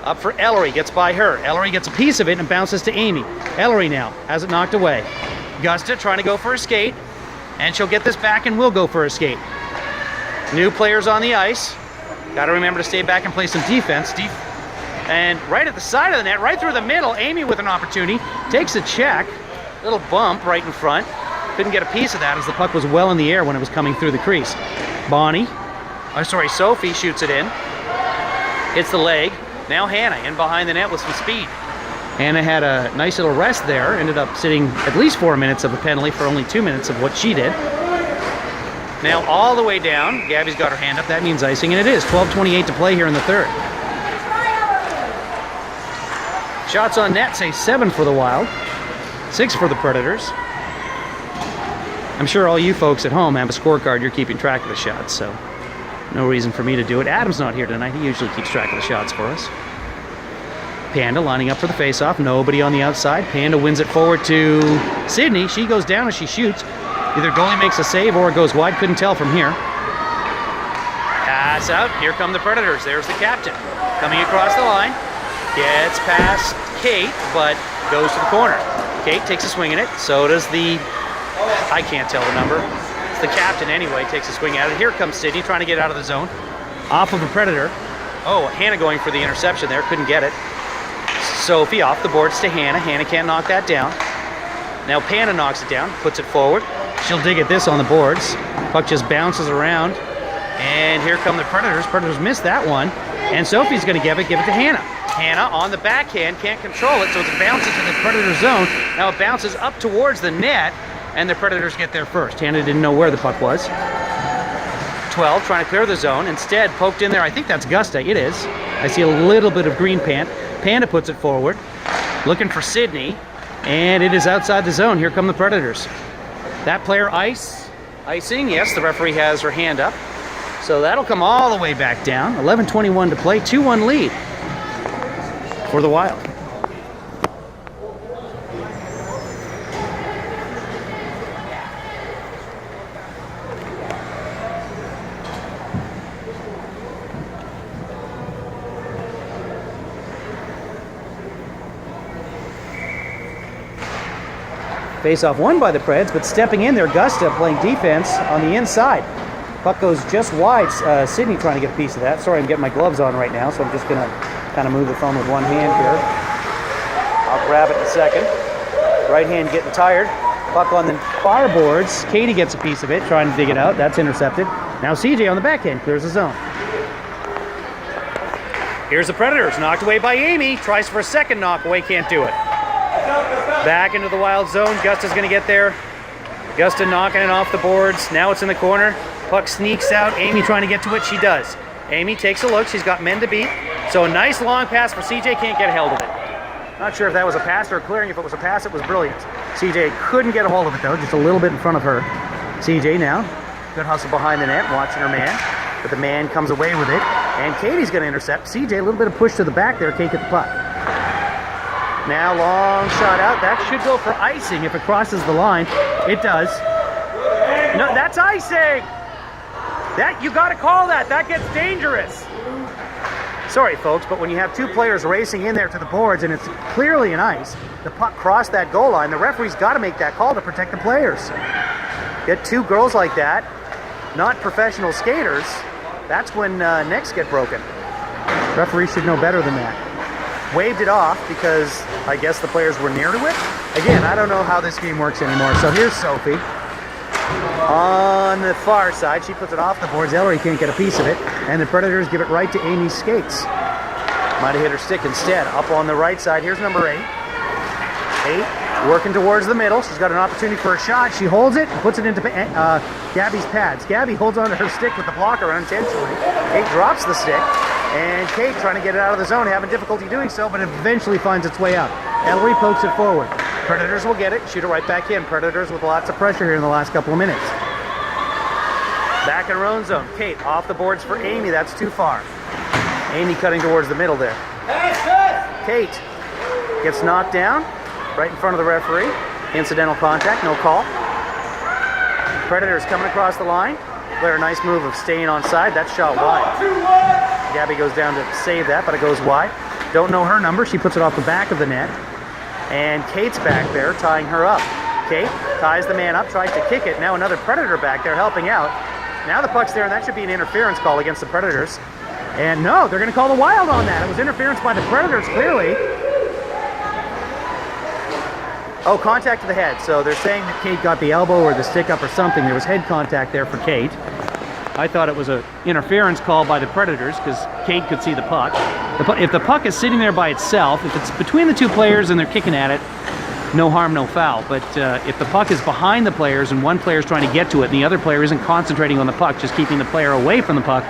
up for Ellery. Gets by her. Ellery gets a piece of it and bounces to Amy. Ellery now has it knocked away. Gusta trying to go for a skate. And she'll get this back and will go for a skate. New players on the ice. Got to remember to stay back and play some defense. And right at the side of the net, right through the middle, Amy with an opportunity. Takes a check. Little bump right in front. Couldn't get a piece of that as the puck was well in the air when it was coming through the crease. Sophie shoots it in. Hits the leg. Now Hannah in behind the net with some speed. Hannah had a nice little rest there. Ended up sitting at least 4 minutes of a penalty for only 2 minutes of what she did. Now all the way down. Gabby's got her hand up. That means icing, and it is. 12:28 to play here in the third. Shots on net say 7 for the Wild, 6 for the Predators. I'm sure all you folks at home have a scorecard. You're keeping track of the shots, so no reason for me to do it. Adam's not here tonight. He usually keeps track of the shots for us. Panda lining up for the face-off. Nobody on the outside. Panda wins it forward to Sydney. She goes down as she shoots. Either goalie makes a save or it goes wide. Couldn't tell from here. Pass out. Here come the Predators. There's the captain. Coming across the line. Gets past Kate, but goes to the corner. Kate takes a swing at it. So does the... I can't tell the number. It's the captain anyway. Takes a swing at it. Here comes Sydney trying to get out of the zone. Off of a Predator. Oh, Hannah going for the interception there. Couldn't get it. Sophie off the boards to Hannah. Hannah can't knock that down. Now Panda knocks it down, puts it forward. She'll dig at this on the boards. Puck just bounces around. And here come the Predators. Predators missed that one. And Sophie's going to give it to Hannah. Hannah on the backhand, can't control it, so it bounces to the Predator zone. Now it bounces up towards the net, and the Predators get there first. Hannah didn't know where the puck was. 12 trying to clear the zone. Instead, poked in there. I think that's Gusta. It is. I see a little bit of green pant. Panda puts it forward, looking for Sydney, and it is outside the zone. Here come the Predators. That player icing. Yes, the referee has her hand up. So that'll come all the way back down. 11:21 to play. 2-1 lead for the Wild. Face-off won by the Preds, but stepping in there, Gusta playing defense on the inside. Puck goes just wide. Sydney trying to get a piece of that. Sorry, I'm getting my gloves on right now, so I'm just going to kind of move the phone with one hand here. I'll grab it in a second. Right hand getting tired. Puck on the far boards. Katie gets a piece of it, trying to dig it out. That's intercepted. Now CJ on the backhand clears the zone. Here's the Predators, knocked away by Amy. Tries for a second knock away, can't do it. Back into the Wild zone. Gusta's going to get there. Gusta knocking it off the boards. Now it's in the corner. Puck sneaks out. Amy trying to get to it. She does. Amy takes a look. She's got men to beat. So a nice long pass for CJ. Can't get a hold of it. Not sure if that was a pass or a clearing. If it was a pass, it was brilliant. CJ couldn't get a hold of it, though. Just a little bit in front of her. CJ now. Good hustle behind the net. Watching her man. But the man comes away with it. And Katie's going to intercept. CJ, a little bit of push to the back there. Can't get the puck. Now long shot out. That should go for icing if it crosses the line. It does. No, that's icing. That you got to call that. That gets dangerous. Sorry, folks, but when you have two players racing in there to the boards and it's clearly an ice, the puck crossed that goal line. The referee's got to make that call to protect the players. Get two girls like that, not professional skaters. That's when necks get broken. Referee should know better than that. Waved it off because I guess the players were near to it. Again, I don't know how this game works anymore. So here's Sophie. On the far side, she puts it off the boards. Ellery can't get a piece of it. And the Predators give it right to Amy's skates. Might have hit her stick instead. Up on the right side, here's number 8. 8 working towards the middle. She's got an opportunity for a shot. She holds it and puts it into Gabby's pads. Gabby holds onto her stick with the blocker unintentionally. 8 drops the stick. And Kate trying to get it out of the zone, having difficulty doing so, but it eventually finds its way out. Ellery pokes it forward. Predators will get it, shoot it right back in. Predators with lots of pressure here in the last couple of minutes. Back in her own zone. Kate off the boards for Amy. That's too far. Amy cutting towards the middle there. Kate gets knocked down right in front of the referee. Incidental contact, no call. Predators coming across the line. Blair, a nice move of staying on side. That's shot wide. Gabby goes down to save that, but it goes wide. Don't know her number. She puts it off the back of the net. And Kate's back there tying her up. Kate ties the man up, tries to kick it. Now another Predator back there helping out. Now the puck's there, and that should be an interference call against the Predators. And no, they're going to call the Wild on that. It was interference by the Predators, clearly. Oh, contact to the head. So they're saying that Kate got the elbow or the stick up or something. There was head contact there for Kate. I thought it was an interference call by the Predators because Kate could see the puck. If the puck is sitting there by itself, if it's between the two players and they're kicking at it, no harm, no foul. But if the puck is behind the players and one player is trying to get to it and the other player isn't concentrating on the puck, just keeping the player away from the puck,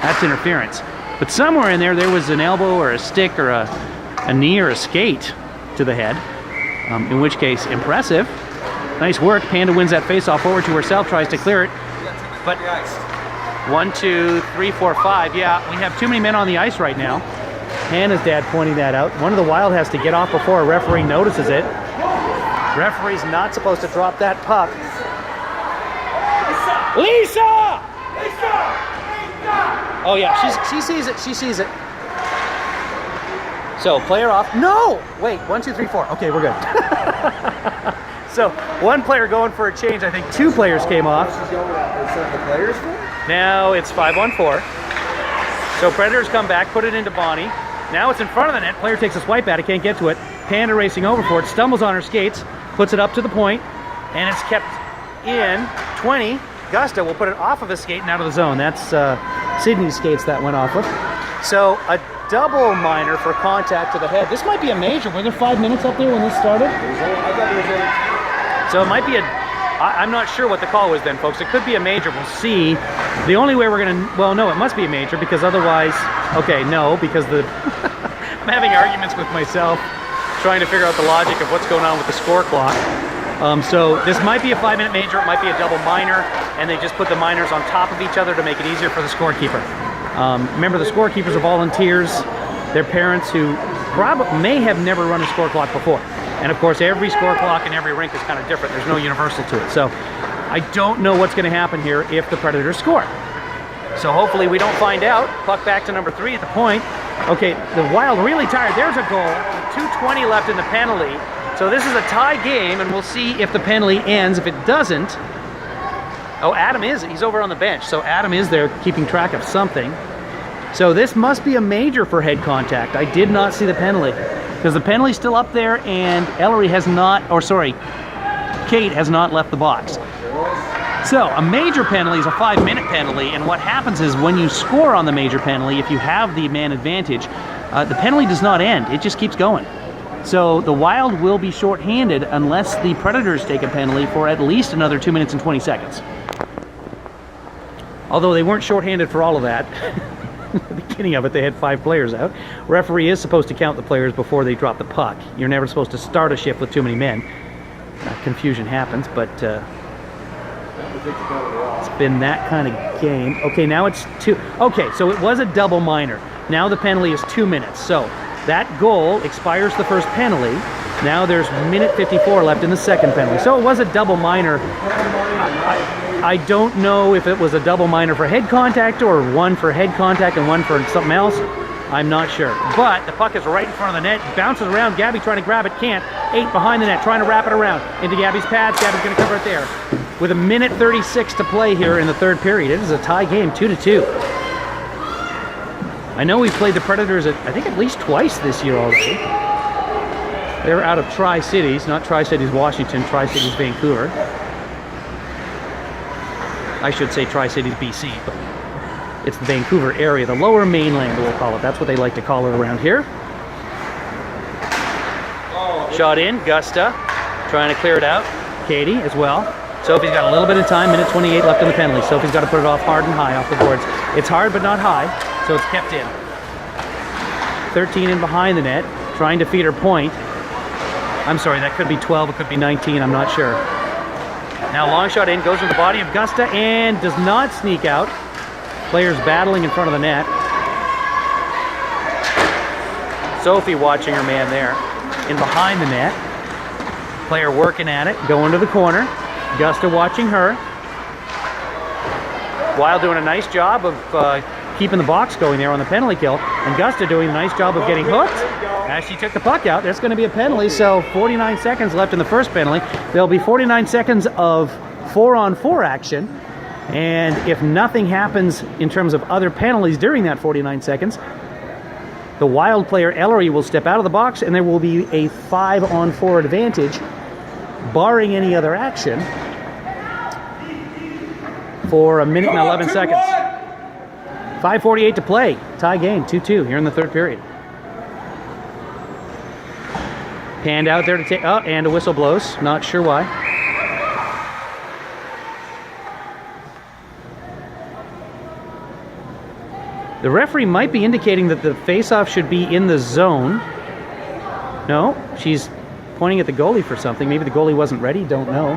that's interference. But somewhere in there was an elbow or a stick or a knee or a skate to the head, in which case, impressive. Nice work. Panda wins that face-off forward to herself, tries to clear it. But 1, 2, 3, 4, 5. Yeah, we have too many men on the ice right now. Hannah's dad pointing that out. One of the Wild has to get off before a referee notices it. Referee's not supposed to drop that puck. Lisa! Oh yeah, she sees it. She sees it. So player off. No! Wait, 1, 2, 3, 4. Okay, we're good. So one player going for a change. I think 2 players came off. Now it's 5-on-4. So Predators come back, put it into Bonnie. Now it's in front of the net. Player takes a swipe at it, can't get to it. Panda racing over for it, stumbles on her skates, puts it up to the point, and it's kept in. 20. Gusta will put it off of his skate and out of the zone. That's Sydney's skates that went off of. So a double minor for contact to the head. This might be a major. Were there 5 minutes up there when this started? I thought there was So it might be I'm not sure what the call was then, folks. It could be a major. We'll see. The only way we're going to... Well, no, it must be a major because otherwise... Okay, no, because the... I'm having arguments with myself trying to figure out the logic of what's going on with the score clock. So this might be a 5-minute major. It might be a double minor, and they just put the minors on top of each other to make it easier for the scorekeeper. Remember, the scorekeepers are volunteers. They're parents who may have never run a score clock before. And of course, every score clock in every rink is kind of different. There's no universal to it. So I don't know what's going to happen here if the Predators score. So hopefully we don't find out. Puck back to number 3 at the point. Okay, the Wild really tired. There's a goal. 2:20 left in the penalty. So this is a tie game, and we'll see if the penalty ends. If it doesn't, oh, Adam he's over on the bench, so Adam is there keeping track of something. So this must be a major for head contact. I did not see the penalty, because the penalty's still up there, and Ellery has not, or sorry, Kate has not left the box. So a major penalty is a 5-minute penalty, and what happens is when you score on the major penalty, if you have the man advantage, the penalty does not end, it just keeps going. So the Wild will be shorthanded unless the Predators take a penalty for at least another 2 minutes and 20 seconds. Although they weren't shorthanded for all of that. At the beginning of it, they had 5 players out. Referee is supposed to count the players before they drop the puck. You're never supposed to start a shift with too many men. Confusion happens, but it's been that kind of game. Okay, now it's 2. Okay, so it was a double minor. Now the penalty is 2 minutes. So that goal expires the first penalty. Now there's minute 54 left in the second penalty. So it was a double minor. I don't know if it was a double minor for head contact or one for head contact and one for something else. I'm not sure. But the puck is right in front of the net. Bounces around. Gabby trying to grab it. Can't. 8 behind the net. Trying to wrap it around. Into Gabby's pads. Gabby's going to cover it there. With a minute 36 to play here in the third period. It is a tie game, 2-2. I know we've played the Predators, I think, at least twice this year already. They're out of Tri-Cities. Not Tri-Cities Washington. Tri-Cities Vancouver. I should say Tri-Cities BC, but it's the Vancouver area, the lower mainland we'll call it. That's what they like to call it around here. Shot in, Gusta trying to clear it out. Katie as well. Sophie's got a little bit of time, minute 28 left in the penalty. Sophie's got to put it off hard and high off the boards. It's hard but not high, so it's kept in. 13 in behind the net, trying to feed her point. I'm sorry, that could be 12, it could be 19, I'm not sure. Now long shot in, goes to the body of Gusta and does not sneak out. Players battling in front of the net. Sophie watching her man there. In behind the net. Player working at it, going to the corner. Gusta watching her. Wild doing a nice job of keeping the box going there on the penalty kill. And Gusta doing a nice job of getting hooked. As she took the puck out, there's going to be a penalty. So 49 seconds left in the first penalty. There'll be 49 seconds of 4-on-4 action. And if nothing happens in terms of other penalties during that 49 seconds, the Wild player Ellery will step out of the box and there will be a 5-on-4 advantage, barring any other action, for a minute and 11 seconds. 5:48 to play. Tie game, 2-2 here in the third period. Panned out there to take, oh, and a whistle blows. Not sure why. The referee might be indicating that the face-off should be in the zone. No, she's pointing at the goalie for something. Maybe the goalie wasn't ready, don't know.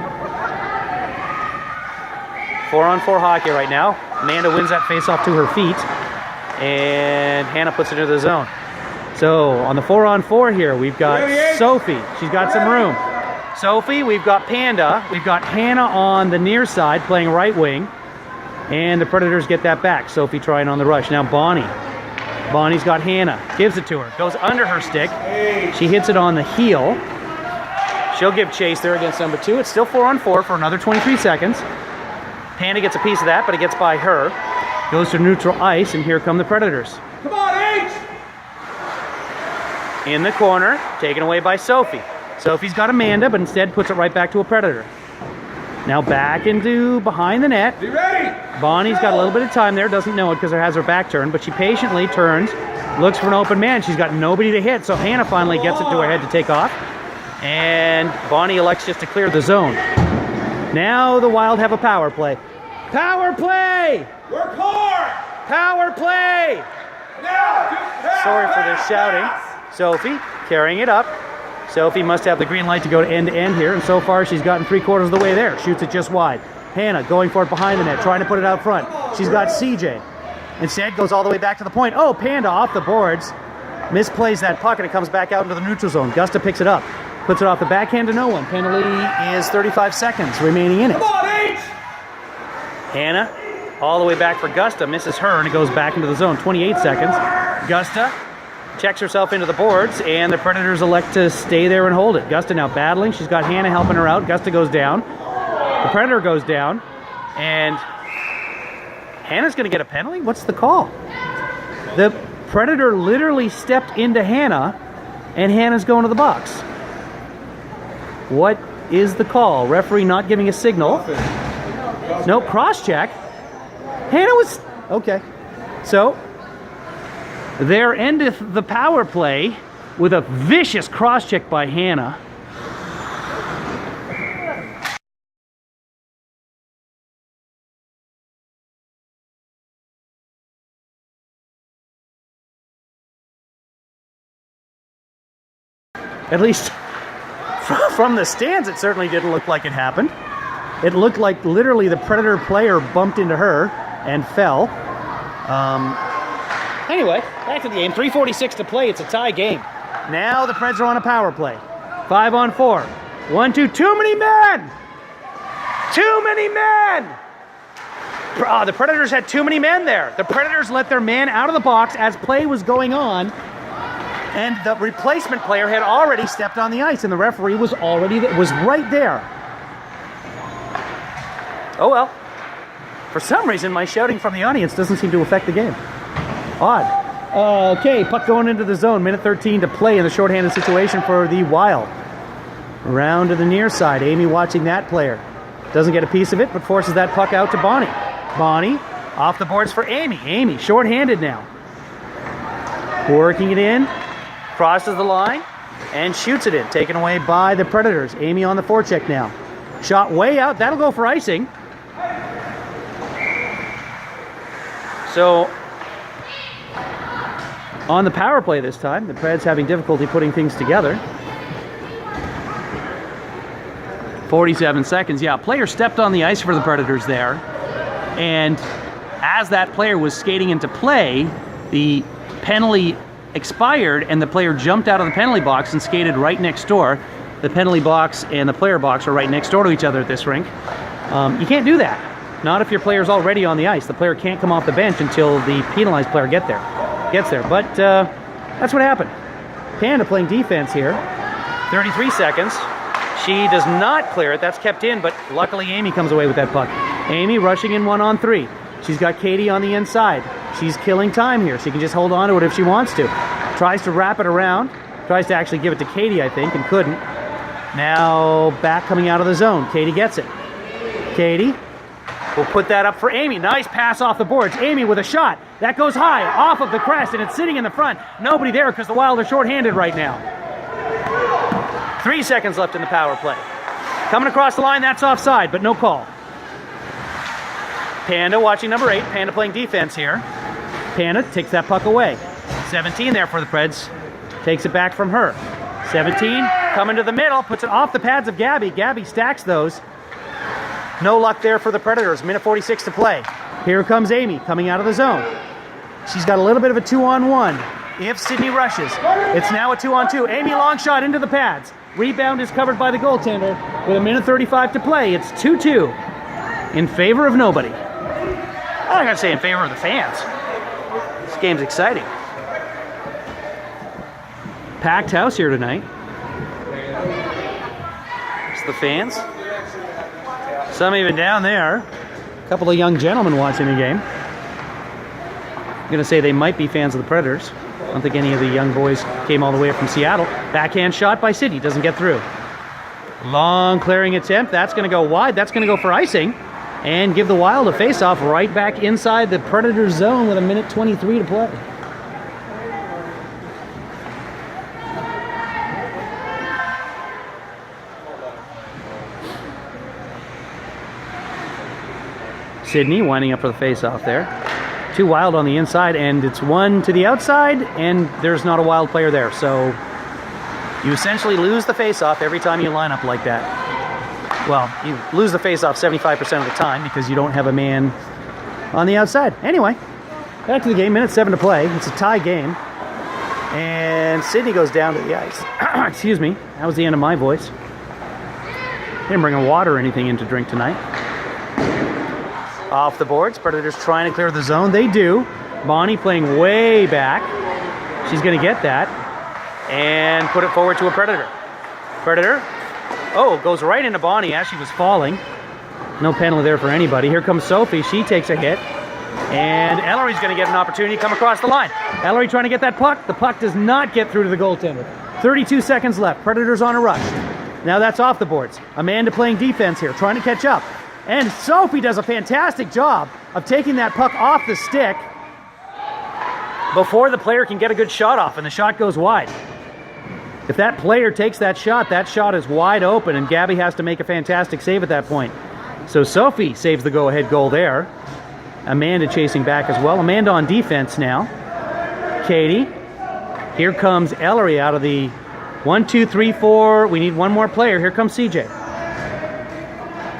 4-on-4 hockey right now. Amanda wins that face-off to her feet. And Hannah puts it into the zone. So on the 4-on-4 here, we've got Sophie. She's got some room. Sophie, we've got Panda. We've got Hannah on the near side playing right wing. And the Predators get that back. Sophie trying on the rush. Now Bonnie. Bonnie's got Hannah. Gives it to her. Goes under her stick. She hits it on the heel. She'll give chase there against number 2. It's still 4-on-4 for another 23 seconds. Panda gets a piece of that, but it gets by her. Goes to neutral ice, and here come the Predators. Come on, H! In the corner, taken away by Sophie. Sophie's got Amanda, but instead puts it right back to a Predator. Now back into behind the net. Be ready! Bonnie's got a little bit of time there, doesn't know it because her has her back turned, but she patiently turns, looks for an open man. She's got nobody to hit, so Hannah finally gets it to her head to take off. And Bonnie elects just to clear the zone. Now the Wild have a power play. Power play! Work hard! Power play! Now! Sorry for the shouting. Sophie carrying it up. Sophie must have the green light to go to end here, and so far she's gotten 3/4 of the way there. Shoots it just wide. Hannah going for it behind the net, trying to put it out front. She's got CJ. Instead goes all the way back to the point. Oh, Panda off the boards. Misplays that puck and it comes back out into the neutral zone. Gusta picks it up. Puts it off the backhand to no one. Penalty is 35 seconds remaining in it. Come on, H! Hannah all the way back for Gusta. Misses her and it goes back into the zone. 28 seconds. Gusta checks herself into the boards, and the Predators elect to stay there and hold it. Gusta now battling. She's got Hannah helping her out. Gusta goes down. The Predator goes down, and Hannah's going to get a penalty? What's the call? The Predator literally stepped into Hannah, and Hannah's going to the box. What is the call? Referee not giving a signal. No, cross-check. Hannah was... Okay. So, there endeth the power play with a vicious cross-check by Hannah. At least from the stands, it certainly didn't look like it happened. It looked like literally the Predator player bumped into her and fell. Anyway, back to the game. 3:46 to play. It's a tie game. Now the Preds are on a power play. 5-on-4. 1-2. Too many men! Too many men! The Predators had too many men there. The Predators let their man out of the box as play was going on. And the replacement player had already stepped on the ice, and the referee was right there. Oh well. For some reason, my shouting from the audience doesn't seem to affect the game. Odd. Okay, puck going into the zone. Minute 13 to play in the shorthanded situation for the Wild. Around to the near side. Amy watching that player. Doesn't get a piece of it, but forces that puck out to Bonnie. Bonnie off the boards for Amy. Amy shorthanded now. Working it in. Crosses the line and shoots it in. Taken away by the Predators. Amy on the forecheck now. Shot way out. That'll go for icing. So, on the power play this time, the Preds having difficulty putting things together. 47 seconds. Yeah, a player stepped on the ice for the Predators there. And as that player was skating into play, the penalty expired and the player jumped out of the penalty box and skated right next door. The penalty box and the player box are right next door to each other at this rink. You can't do that. Not if your player's already on the ice. The player can't come off the bench until the penalized player gets there. But that's what happened. Panda playing defense here. 33 seconds. She does not clear it. That's kept in, but luckily Amy comes away with that puck. Amy rushing in 1-on-3. She's got Katie on the inside. She's killing time here. She can just hold on to it if she wants to. Tries to wrap it around. Tries to actually give it to Katie, I think, and couldn't. Now back coming out of the zone. Katie gets it. Katie will put that up for Amy. Nice pass off the boards. Amy with a shot. That goes high off of the crest, and it's sitting in the front. Nobody there because the Wild are shorthanded right now. 3 seconds left in the power play. Coming across the line, that's offside, but no call. Panda watching number 8. Panda playing defense here. Panda takes that puck away. 17 there for the Preds. Takes it back from her. 17 coming to the middle. Puts it off the pads of Gabby. Gabby stacks those. No luck there for the Predators. Minute 46 to play. Here comes Amy coming out of the zone. She's got a little bit of a 2-on-1. If Sydney rushes, it's now a 2-on-2. Amy long shot into the pads. Rebound is covered by the goaltender. With a minute 35 to play, it's 2-2 in favor of nobody. I'm not going to say in favor of the fans. This game's exciting. Packed house here tonight. It's the fans. Some even down there. A couple of young gentlemen watching the game. I'm going to say they might be fans of the Predators. I don't think any of the young boys came all the way from Seattle. Backhand shot by Sydney. Doesn't get through. Long clearing attempt. That's going to go wide. That's going to go for icing. And give the Wild a face-off right back inside the Predators zone with a minute 23 to play. Sydney winding up for the face-off there. 2 Wild on the inside, and it's 1 to the outside, and there's not a Wild player there. So you essentially lose the face-off every time you line up like that. Well, you lose the face-off 75% of the time because you don't have a man on the outside. Anyway, back to the game. Minute 7 to play. It's a tie game. And Sydney goes down to the ice. Excuse me. That was the end of my voice. Didn't bring a water or anything in to drink tonight. Off the boards. Predators trying to clear the zone. They do. Bonnie playing way back. She's going to get that and put it forward to a Predator. Predator, goes right into Bonnie as she was falling. No penalty there for anybody. Here comes Sophie. She takes a hit. And Ellery's going to get an opportunity to come across the line. Ellery trying to get that puck. The puck does not get through to the goaltender. 32 seconds left. Predators on a rush. Now that's off the boards. Amanda playing defense here, trying to catch up. And Sophie does a fantastic job of taking that puck off the stick before the player can get a good shot off, and the shot goes wide. If that player takes that shot is wide open, and Gabby has to make a fantastic save at that point. So Sophie saves the go-ahead goal there. Amanda chasing back as well. Amanda on defense now. Katie. Here comes Ellery out of the 1, 2, 3, 4. We need one more player. Here comes CJ.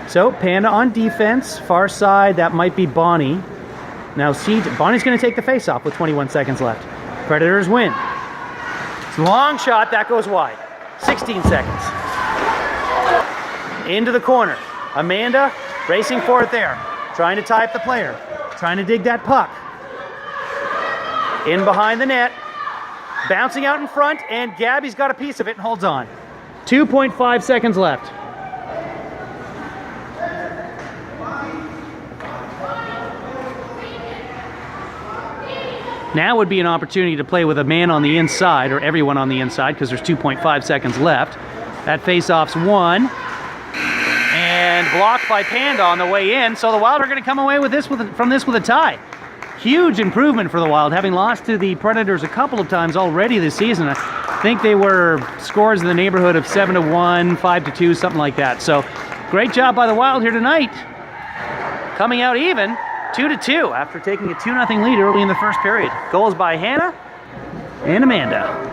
So Panda on defense. Far side, that might be Bonnie. Now Bonnie's going to take the face-off with 21 seconds left. Predators win. It's a long shot. That goes wide. 16 seconds. Into the corner. Amanda racing for it there. Trying to tie up the player. Trying to dig that puck. In behind the net. Bouncing out in front, and Gabby's got a piece of it and holds on. 2.5 seconds left. Now would be an opportunity to play with a man on the inside, or everyone on the inside, because there's 2.5 seconds left. That face-off's won. And blocked by Panda on the way in, so the Wild are going to come away with this from this with a tie. Huge improvement for the Wild, having lost to the Predators a couple of times already this season. I think they were scores in the neighborhood of 7-1, 5-2, something like that. So great job by the Wild here tonight. Coming out even, 2-2, after taking a 2-0 lead early in the first period. Goals by Hannah and Amanda.